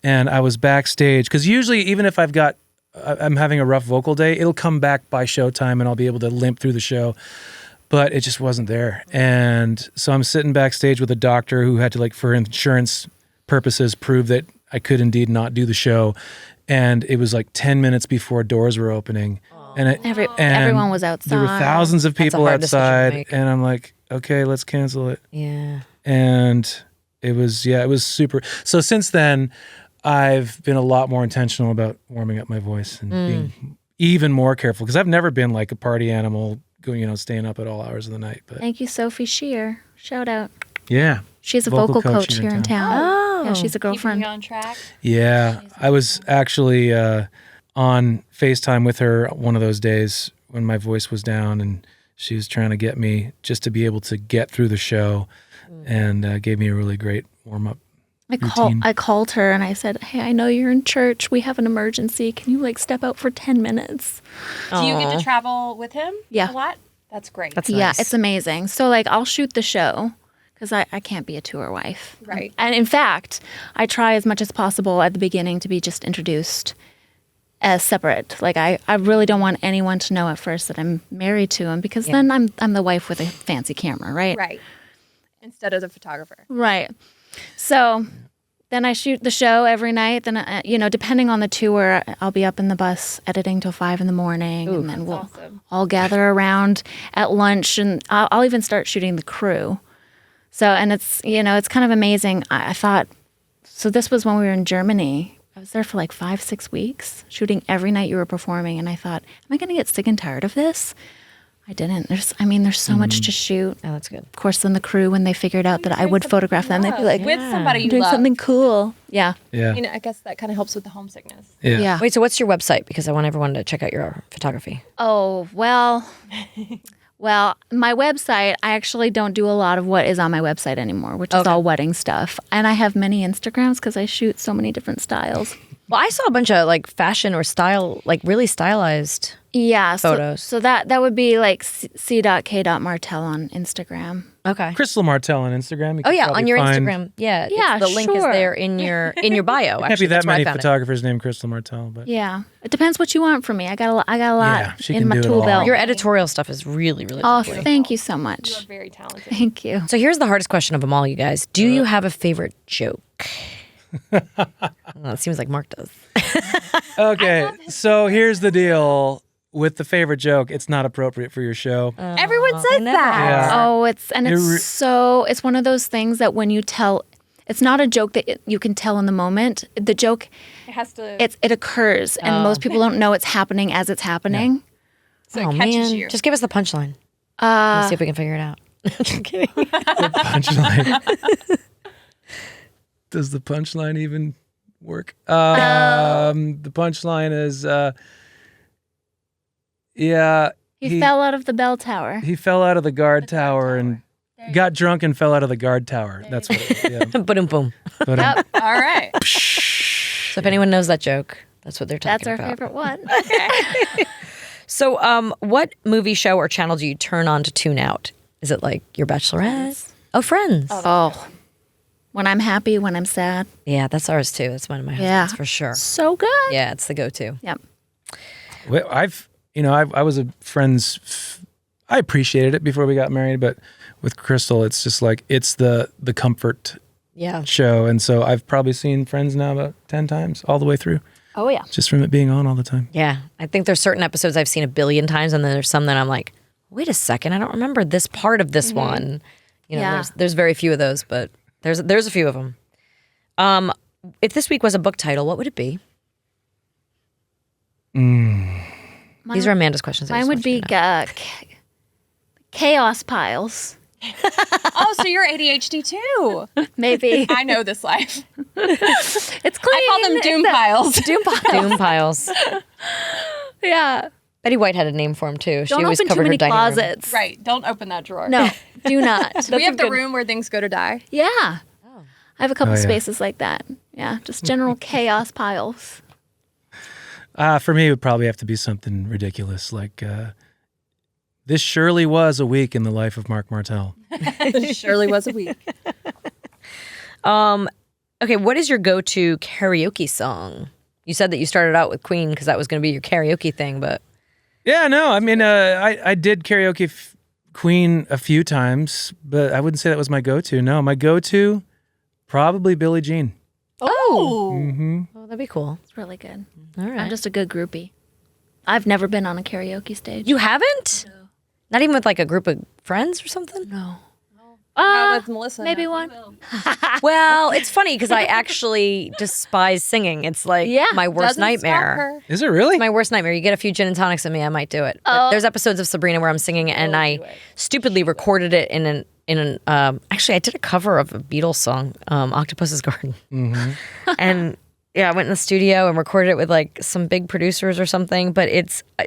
and I was backstage because usually, even if I'm having a rough vocal day, it'll come back by showtime, and I'll be able to limp through the show. But it just wasn't there. And so I'm sitting backstage with a doctor who had to, like, for insurance purposes, prove that I could indeed not do the show. And it was like 10 minutes before doors were opening. And Everyone was outside. There were thousands of That's a people hard decision to outside. make. And I'm like, okay, let's cancel it. Yeah. And it was super. So since then, I've been a lot more intentional about warming up my voice and being even more careful, because I've never been like a party animal, staying up at all hours of the night. But Thank you, Sophie Shear. Shout out. yeah. She's a Vocal vocal coach coach here here in in town. Oh. Yeah, she's a Keeping girlfriend. you on track. Yeah, I was actually on FaceTime with her one of those days when my voice was down, and she was trying to get me just to be able to get through the show, and gave me a really great warm-up. routine. I called her and I said, "Hey, I know you're in church. We have an emergency. Can you step out for 10 minutes?" Do you get to travel with him Yeah. a lot? That's great. That's Yeah, nice. it's amazing. So I'll shoot the show because I can't be a tour wife. Right. And in fact, I try as much as possible at the beginning to be just introduced as separate. I really don't want anyone to know at first that I'm married to him, because then I'm the wife with a fancy camera, right? Right. Instead of the photographer. Right. So then I shoot the show every night. Then, depending on the tour, I'll be up in the bus editing till 5 a.m. and then we'll awesome. all gather around at lunch, and I'll even start shooting the crew. So, and it's, it's kind of amazing. I thought, so this was when we were in Germany. I was there for 5-6 weeks, shooting every night you were performing. And I thought, am I going to get sick and tired of this? I didn't. There's so much to shoot. Oh, that's good. Of course, then the crew, when they figured out that I would photograph them, they'd be like, with somebody you doing love. something cool. Yeah. Yeah. I guess that kind of helps with the homesickness. Yeah. Yeah. Wait, so what's your website? Because I want everyone to check out your photography. Oh, well, my website, I actually don't do a lot of what is on my website anymore, which is all wedding stuff. And I have many Instagrams because I shoot so many different styles. Well, I saw a bunch of fashion or style, really stylized. Yeah. Photos. So that would be c.k.martel on Instagram. Okay. Crystal Martel on Instagram. You Oh can yeah, probably on your find- Instagram. Yeah. Yeah, the link is sure. there in your bio. Can't Actually, be that that's where I many found it. photographers named Crystal Martel, but Yeah. It depends what you want from me. I got a lot Yeah, she in can my do it tool all. belt. Your editorial stuff is really, really Oh, lovely. thank you so You're much. very talented. Thank you. So here's the hardest question of them all, you guys. Do you have a favorite joke? Well, it seems like Marc does. okay. So here's the deal with the favorite joke. It's not appropriate for your show. Everyone says never that. Yeah. Oh, it's it's one of those things that when you tell, it's not a joke that you can tell in the moment. The joke, It has to. it occurs, and most people don't know it's happening as it's happening. so Oh it catches man, you. just give us the punchline. Let's see if we can figure it out. Just kidding. Punchline. Does the punchline even work? The punchline is, He fell out of the bell tower. he fell out of the guard tower and got drunk and fell out of the guard tower. That's what it is. Yeah. Boom, boom. But, All right. So if anyone knows that joke, that's what they're talking That's our about. favorite one. So, what movie, show, or channel do you turn on to tune out? Is it like your Bachelorette? Oh, Friends. Oh, when I'm happy, when I'm sad. Yeah, that's ours too. That's one of my Yeah. husband's for sure. So good. Yeah, it's the go-to. Yep. well, I was a friend's. I appreciated it before we got married, but with Crystal, it's just it's the comfort Yeah. show, and so I've probably seen Friends now about 10 times all the way through, Oh yeah. just from it being on all the time. Yeah. I think there's certain episodes I've seen a billion times, and then there's some that I'm like, wait a second, I don't remember this part of this one. Yeah. There's very few of those, but there's a few of them. If this week was a book title, what would it be? These are Amanda's questions. I Mine just would want you be to know. chaos piles. Oh, so you're ADHD too. Maybe. I know this life. It's clean. I call them doom piles. Doom piles. Doom piles. Yeah. Betty White had a name for him too. She Don't always open too covered her many dining room. closets. Right. Don't open that drawer. No, do not. We have the room where things go to die. Yeah. I have a couple Oh, yeah. spaces like that. Yeah, just general chaos piles. For me, it would probably have to be something ridiculous like, this surely was a week in the life of Marc Martel. Surely was a week. Okay, what is your go-to karaoke song? You said that you started out with Queen because that was going to be your karaoke thing, but Yeah, no, I mean, I did karaoke Queen a few times, but I wouldn't say that was my go-to. No, my go-to, probably Billie Jean. oh, that'd be cool. It's really good. All right. I'm just a good groupie. I've never been on a karaoke stage. You haven't? No. Not even with like a group of friends or something? No. With Melissa. Maybe one. Well, it's funny because I actually despise singing. It's like my worst nightmare. Is it really? My worst nightmare. You get a few gin and tonics in me, I might do it. But there's episodes of Sabrina where I'm singing and I stupidly recorded it in an actually I did a cover of a Beatles song, Octopus's Garden. And yeah, I went in the studio and recorded it with like some big producers or something, but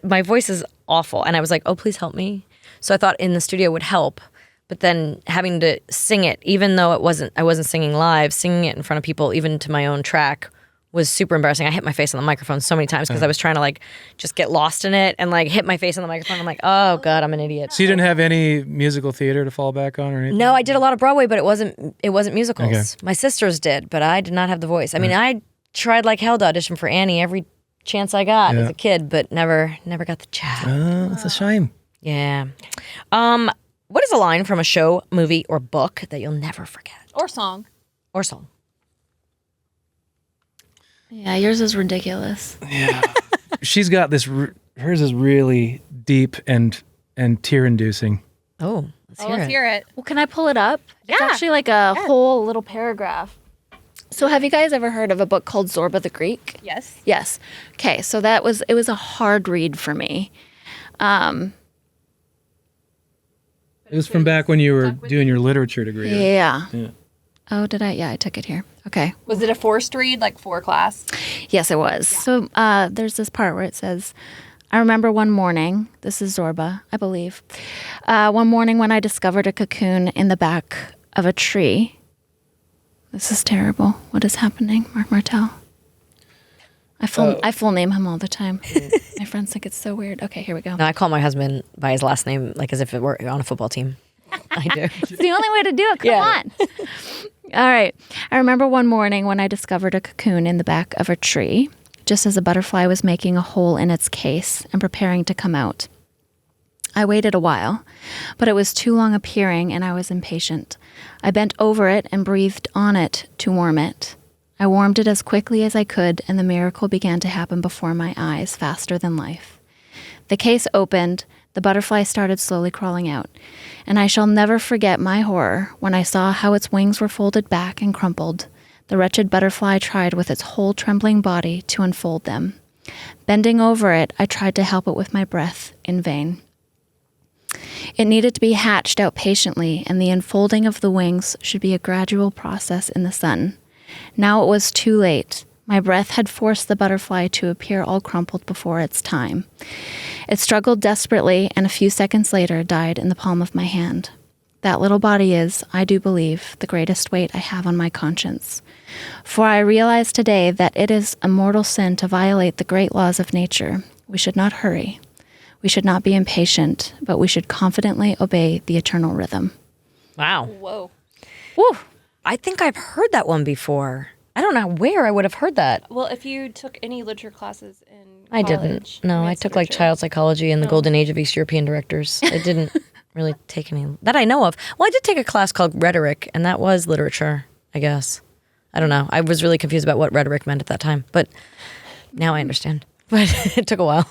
my voice is awful and I was like, "Oh, please help me." So I thought in the studio would help. But then having to sing it, even though I wasn't singing live, singing it in front of people, even to my own track, was super embarrassing. I hit my face on the microphone so many times because I was trying to like just get lost in it and like hit my face on the microphone. I'm like, oh God, I'm an idiot. So you didn't have any musical theater to fall back on or anything? No, I did a lot of Broadway, but it wasn't musicals. Okay. My sisters did, but I did not have the voice. I mean, I tried like hell to audition for Annie every chance I got as a kid, but never got the job. That's a shame. Yeah. What is a line from a show, movie, or book that you'll never forget? Or song. Or song? Yeah, yours is ridiculous. Yeah. She's got this, hers is really deep and tear-inducing. Oh, let's hear Let's it. hear it. Well, can I pull it up? It's actually like a whole little paragraph. So have you guys ever heard of a book called Zorba the Greek? Yes. Yes. Okay, so it was a hard read for me. It was from back when you were doing your literature degree. Yeah. Yeah. Oh, did I? Yeah, I took it here. Okay. Was it a forced read, like for class? Yes, it was. So there's this part where it says, I remember one morning, this is Zorba, I believe, one morning when I discovered a cocoon in the back of a tree. This is terrible. What is happening, Marc Martel? I full name him all the time. My friends think it's so weird. Okay, here we go. No, I call my husband by his last name, like as if it were on a football team. I do. It's the only way to do it. Come on. All right. I remember one morning when I discovered a cocoon in the back of a tree, just as a butterfly was making a hole in its case and preparing to come out. I waited a while, but it was too long appearing and I was impatient. I bent over it and breathed on it to warm it. I warmed it as quickly as I could, and the miracle began to happen before my eyes, faster than life. The case opened, the butterfly started slowly crawling out, and I shall never forget my horror when I saw how its wings were folded back and crumpled. The wretched butterfly tried with its whole trembling body to unfold them. Bending over it, I tried to help it with my breath, in vain. It needed to be hatched out patiently, and the unfolding of the wings should be a gradual process in the sun. Now it was too late. My breath had forced the butterfly to appear all crumpled before its time. It struggled desperately, and a few seconds later died in the palm of my hand. That little body is, I do believe, the greatest weight I have on my conscience. For I realize today that it is a mortal sin to violate the great laws of nature. We should not hurry. We should not be impatient, but we should confidently obey the eternal rhythm. Wow. Whoa. Woo. I think I've heard that one before. I don't know where I would have heard that. Well, if you took any literature classes in I college, didn't. No, I advanced took like literature. child psychology and the golden age of East European directors. I didn't really take any that I know of. Well, I did take a class called rhetoric, and that was literature, I guess. I don't know. I was really confused about what rhetoric meant at that time, but now I understand. But it took a while.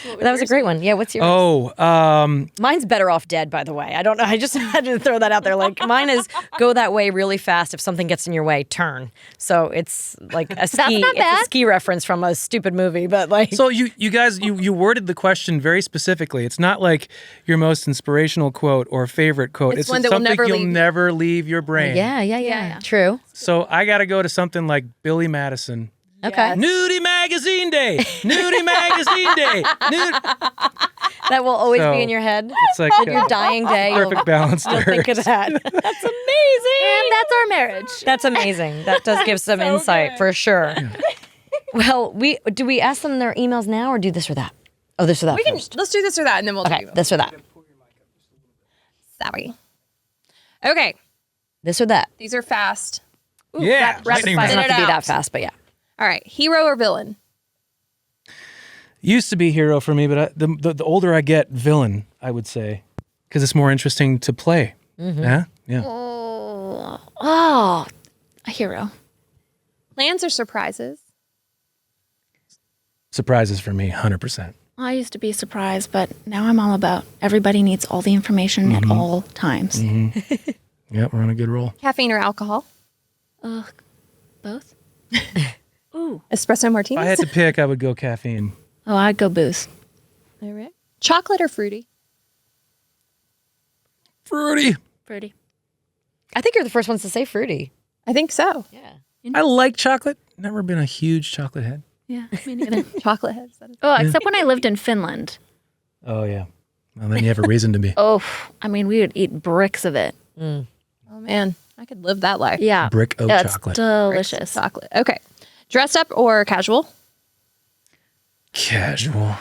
But that was a great one. Yeah, what's yours? Oh, Mine's better off dead, by the way. I don't know. I just had to throw that out there. Like mine is go that way really fast. If something gets in your way, turn. So it's like a ski. not It's bad. a ski reference from a stupid movie, but like. so you guys, you worded the question very specifically. It's not like your most inspirational quote or favorite quote. It's one that will something never you'll leave you. never leave your brain. yeah. True. So I got to go to something like Billy Madison. Okay. Nudie Magazine Day. Nudie Magazine Day. That will always So, be in your head. It's like Your dying day. perfect balance You'll there. think of that. That's amazing. And that's our marriage. That's amazing. That does give some insight for sure. Well, do we ask them their emails now or do this or that? Oh, this or that first. Let's do this or that, and then we'll Okay, do this or that. Sorry. Okay, This or that. these are fast. Yeah. lightning It doesn't round. have to be out. that fast, but yeah. All right, hero or villain? Used to be hero for me, but the older I get, villain, I would say, because it's more interesting to play. Yeah. Yeah. Oh, a hero. Plans or surprises? Surprises for me, 100%. I used to be surprised, but now I'm all about everybody needs all the information at all times. Yeah, we're on a good roll. Caffeine or alcohol? Both? Espresso martinis? If I had to pick, I would go caffeine. Oh, I'd go booze. All right. Chocolate or fruity? Fruity. Pretty. I think you're the first ones to say fruity. I think so. Yeah. I like chocolate. Never been a huge chocolate head. Yeah, me neither. Chocolate heads. Oh, except when I lived in Finland. Oh, yeah. Well, then you have a reason to be. Oh, I mean, we would eat bricks of it. Oh man, I could live that life. Yeah. Brick of Yeah, chocolate. It's delicious. Chocolate. Okay. Dressed up or casual? Casual.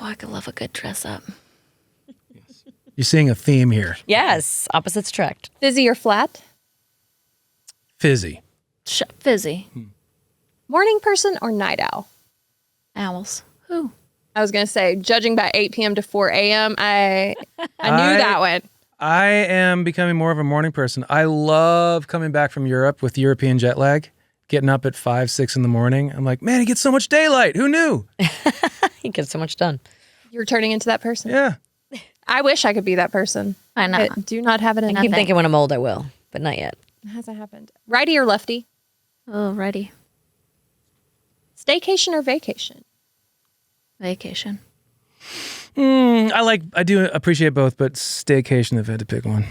Oh, I could love a good dress up. You're seeing a theme here. Yes. Opposites attract. Fizzy or flat? Fizzy. Fizzy. Morning person or night owl? Owls. Who? I was going to say, judging by 8 p.m. to 4 a.m., I knew that one. I am becoming more of a morning person. I love coming back from Europe with European jet lag, getting up at 5, 6 in the morning. I'm like, man, he gets so much daylight. Who knew? He gets so much done. You're turning into that person. Yeah. I wish I could be that person. I know. I do not have it in I keep me. thinking when I'm old I will, but not yet. It hasn't happened. Righty or lefty? Oh, ready. Staycation or vacation? Vacation. I do appreciate both, but staycation if I had to pick one.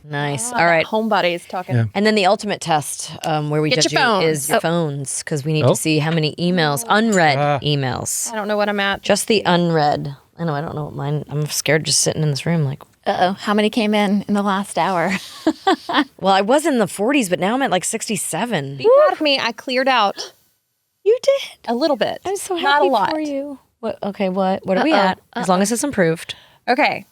Nice. All right. Homebody is talking. Yeah. And then the ultimate test where we Get judge your you phones. is your phones because we need Oh. to see how many emails, unread emails. I don't know what I'm at. Just the unread. I know, I don't know what mine. I'm scared just sitting in this room like, Uh-oh. How many came in the last hour? well, I was in the 40s, but now I'm at like 67. Be proud of me. I cleared out You did. a little bit. I'm so happy Not a lot. for you. What? Okay, what are we at? As long as it's improved. Okay.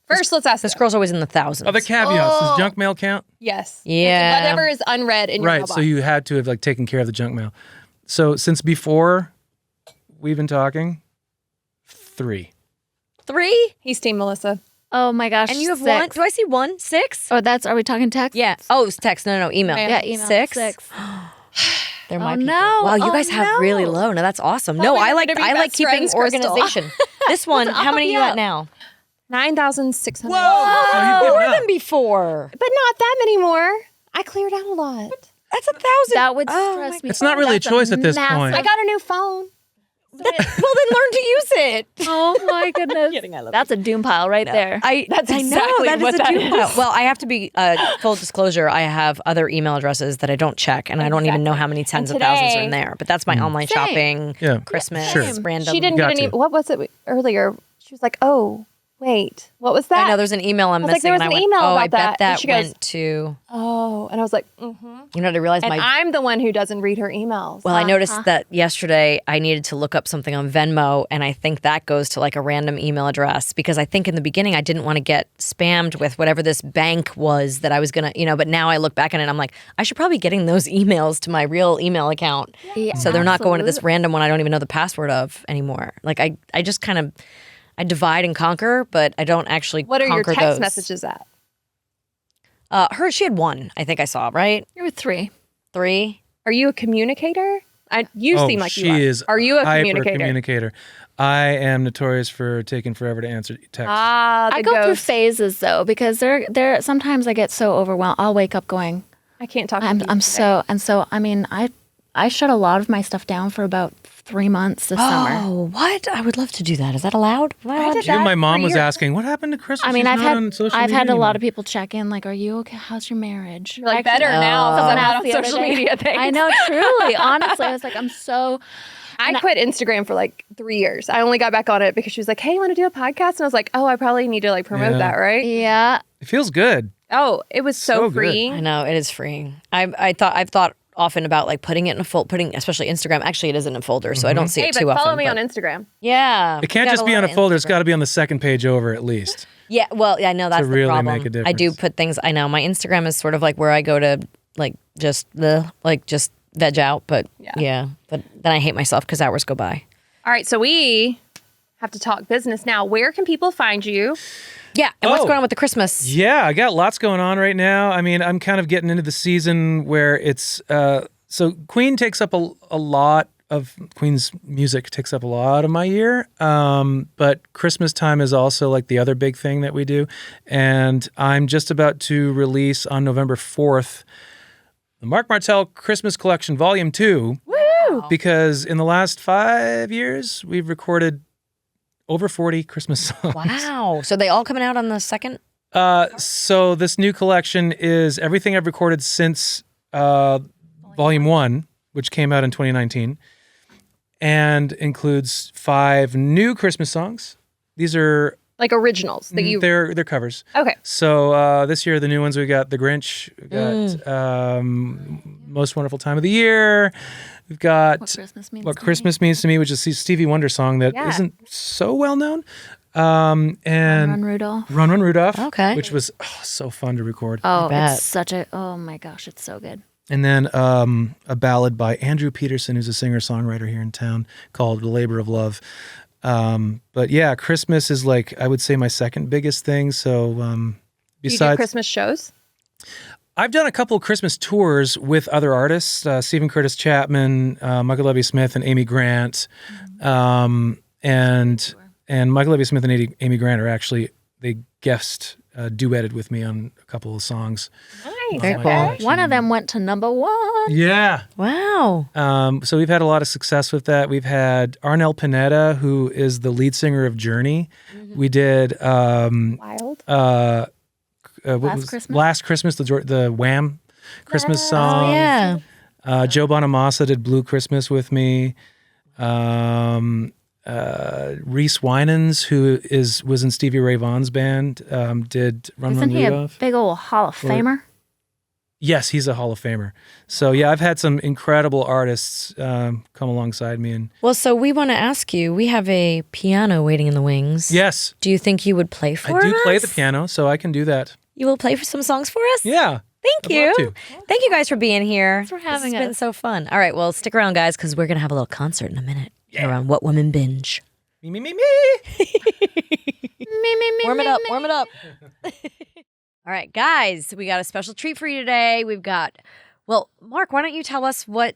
First, let's ask This this. girl's always in the thousands. Other caveats. Does junk mail count? Yes. Yeah. Whatever is unread in your Right. mailbox. So you had to have like taken care of the junk mail. So since before we've been talking, 3. 3? He's Team Melissa. Oh my gosh. And you have 6. 1? Do I see 1? 6? Oh, are we talking text? Yeah. Oh, it's text. No, email. Yeah, email. 6? 6. There might be. no. Wow, you Oh, guys have no. really low. No, that's awesome. No, we I were like gonna be best keeping friends, Crystal. organization. This one, how many are you at now? 9,600. Oh, you've given More up. than before. But not that many more. I cleared out a lot. That's 1,000. That would Oh, stress me. It's not really a choice at this massive- point. I got a new phone. well, then learn to use it. Oh my goodness. That's a doom pile right there. That's I know exactly that what is a that doom is. pile. Well, I have to be full disclosure. I have other email addresses that I don't check, and I don't even know how many tens of thousands are in there. But that's my online Same. shopping, Yeah. Christmas, Sure. random. She didn't Got get any. to. What was it earlier? She was like, "Oh, wait, what was that?" I know there's an email I'm I was like, missing, there was and I an went, email "Oh, I about bet that." that And she goes, went to." Oh, and I was like, mm-hmm. You know, I realized And my. I'm the one who doesn't read her emails. Well, I noticed that yesterday I needed to look up something on Venmo, and I think that goes to like a random email address because I think in the beginning I didn't want to get spammed with whatever this bank was that I was gonna, but now I look back on it and I'm like, I should probably be getting those emails to my real email account. Yeah, So they're not going to this absolutely. random one I don't even know the password of anymore. Like I just kind of, I divide and conquer, but I don't actually What are your conquer text those. messages at? She had 1, I think I saw, right? You're 3. 3. Are you a communicator? You seem like she you are. is. Are you a hyper communicator? I am notorious for taking forever to answer text. Ah, the I go through ghost. phases though because there sometimes I get so overwhelmed. I'll wake up going, I can't talk. I'm to you today. so I mean I shut a lot of my stuff down for about 3 months this summer. Oh, what? I would love to do that. Is that allowed? Am I allowed did to- Even that my mom for was years. asking, what happened to Crystal? I mean, She's I've not on social had media a lot anymore." of people check in, like, "Are you okay? How's your marriage?" Like better now because I'm someone not asked on the other social day. media. Thanks. I know, truly, honestly, I was like, I'm so. I quit Instagram for like 3 years. I only got back on it because she was like, "Hey, you want to do a podcast?" And I was like, "Oh, I probably need to like promote Yeah. that, right?" Yeah, It feels good. Oh, it was So so good. freeing. I know it is freeing. I've thought often about like putting it in a putting especially Instagram. Actually, it isn't a folder, so I don't see Hey, it but too often. follow me but- on Instagram. Yeah, It can't we got just be lot on a of folder. It's Instagram. got to be on the second page over at least. Yeah, well, I know that's the really problem. make a I do difference. put things. I know my Instagram is sort of like where I go to like just veg out, but yeah. But then I hate myself because hours go by. All right, so we have to talk business now. Where can people find you? Yeah, and what's Oh. going on with the Christmas? Yeah, I got lots going on right now. I mean, I'm kind of getting into the season where it's so Queen takes up a lot of Queen's music takes up a lot of my year. But Christmas time is also like the other big thing that we do. And I'm just about to release on November 4th the Marc Martel Christmas Collection Volume 2. Woo! Because in the last 5 years, we've recorded over 40 Christmas songs. Wow. So they all coming out on the second? So this new collection is everything I've recorded since Volume 1, which came out in 2019, and includes 5 new Christmas songs. These are Like originals that you. they're covers. Okay. So this year the new ones we got The Grinch, we got Most Wonderful Time of the Year. We've got What Christmas Means to Christmas Means to Me, which is a Stevie Wonder song that Yeah. not so well known. And Run Rudolph. Run Run Rudolph, Okay. which was so fun to record. Oh, bet. it's such a. Oh my gosh, it's so good. And then a ballad by Andrew Peterson, who's a singer-songwriter here in town, called The Labor of Love. But yeah, Christmas is like, I would say, my second biggest thing. So Do you do besides, Christmas shows? I've done a couple of Christmas tours with other artists, Stephen Curtis Chapman, Michael Levy Smith, and Amy Grant. And Michael Levy Smith and Amy Grant are actually, they guest duetted with me on a couple of songs. Nice. Very on my cool. collection. One of them went to #1. Yeah. Wow. So we've had a lot of success with that. We've had Arnel Pineda, who is the lead singer of Journey. We did Wild. Last Christmas, the Wham Christmas song. Oh, yeah. Joe Bonamassa did Blue Christmas with me. Reese Winans, who was in Stevie Ray Vaughan's band, did Run Isn't Run he a Rudolph. big old Hall of Famer? Yes, he's a Hall of Famer. So yeah, I've had some incredible artists come alongside me, and Well, so we want to ask you, we have a piano waiting in the wings. yes, Do you think you would play for us? I do play the piano, so I can do that. You will play for some songs for us? Yeah. Thank I'd you. love to. Thank you guys for being here. Thanks for having It's been us. so fun. All right, well, stick around, guys, because we're going to have a little concert in a minute around What Women Binge. Me. Me, me, me, Warm it me, up. me. Warm it up. All right, guys, we got a special treat for you today. We've got, well, Marc, why don't you tell us what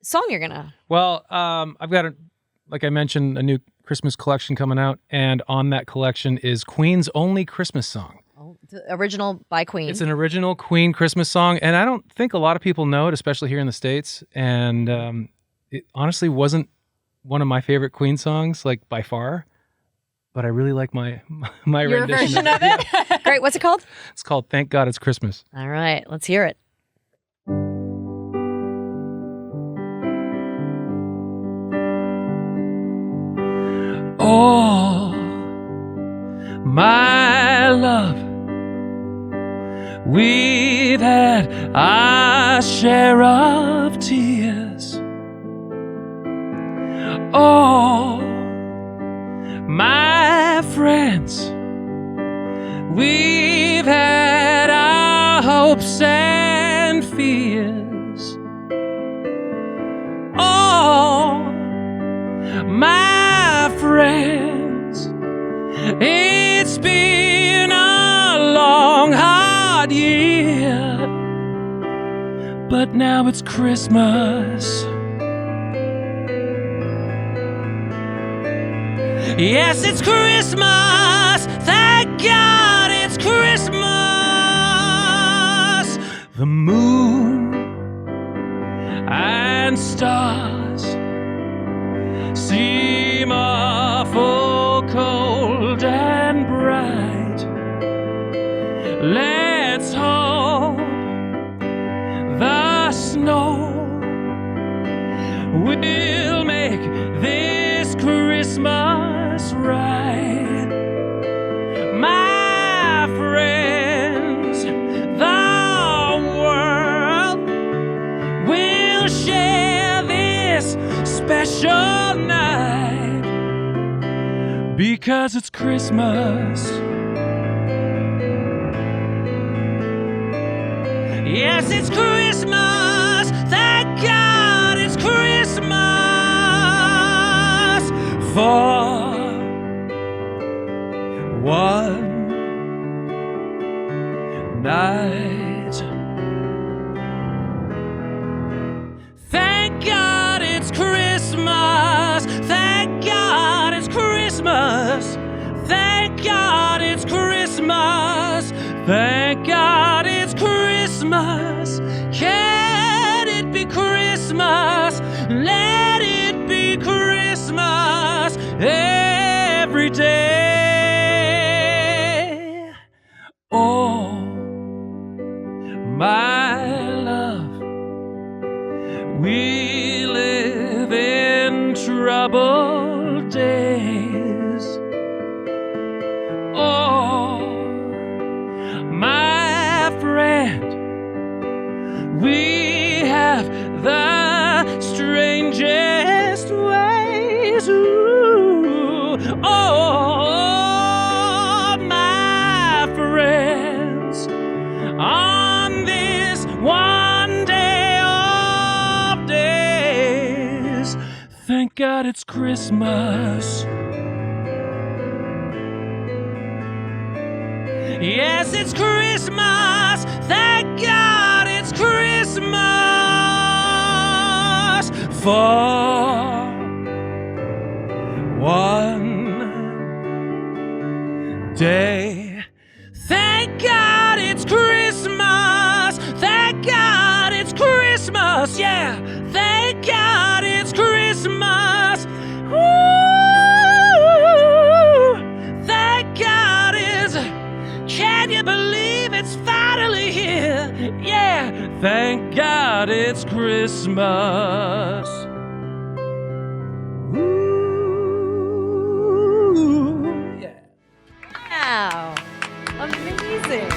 song you're going to? Well, I've got, like I mentioned, a new Christmas collection coming out, and on that collection is Queen's only Christmas song. The original by Queen. It's an original Queen Christmas song, and I don't think a lot of people know it, especially here in the States. And it honestly wasn't one of my favorite Queen songs, like by far. But I really like my Your rendition version of it? Great. What's it called? It's called "Thank God It's Christmas." All right, let's hear it. Oh, my love, we've had our share of tears. Oh, my friends, we've had our hopes and fears. Oh, my friends, it's been a long, hard year, but now it's Christmas. Yes, it's Christmas. Thank God it's Christmas. The moon and stars this Christmas right. My friends, the world will share this special night because it's Christmas. Yes, it's Christmas. Thank God it's Christmas. For one night. Thank God it's Christmas. Thank God it's Christmas. Thank God it's Christmas. Thank God it's Christmas. Can it be Christmas? Let it be Christmas every day. Oh, my love, we live in troubled days. Oh, my friend, we have the strangest ways. Ooh. Oh, my friends, on this one day of days, thank God it's Christmas. Yes, it's Christmas. Thank God it's Christmas. For one day. Thank God it's Christmas. Thank God it's Christmas. Yeah. Thank God it's Christmas. Woo! Thank God it's. Can you believe it's finally here? Yeah. Thank God it's Christmas. Ooh, yeah. Wow. Amazing.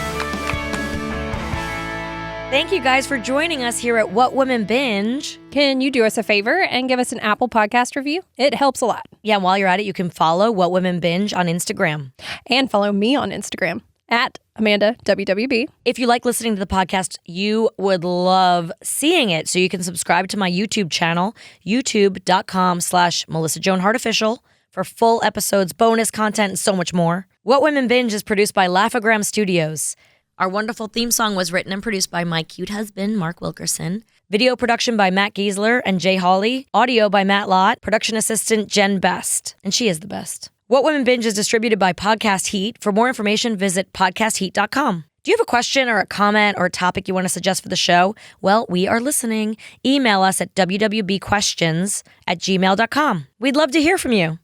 Thank you guys for joining us here at What Women Binge. Can you do us a favor and give us an Apple Podcast review? It helps a lot. Yeah, and while you're at it, you can follow What Women Binge on Instagram. And follow me on Instagram at Amanda WWB. If you like listening to the podcast, you would love seeing it. So you can subscribe to my YouTube channel, youtube.com/MelissaJoanHartOfficial for full episodes, bonus content, and so much more. What Women Binge is produced by Laugh-O-Gram Studios. Our wonderful theme song was written and produced by my cute husband, Marc Wilkerson. Video production by Matt Giesler and Jay Hawley. Audio by Matt Lott. Production assistant Jen Best. And she is the best. What Women Binge is distributed by Podcast Heat. For more information, visit podcastheat.com. Do you have a question or a comment or a topic you want to suggest for the show? Well, we are listening. Email us at wwbquestions@gmail.com. We'd love to hear from you.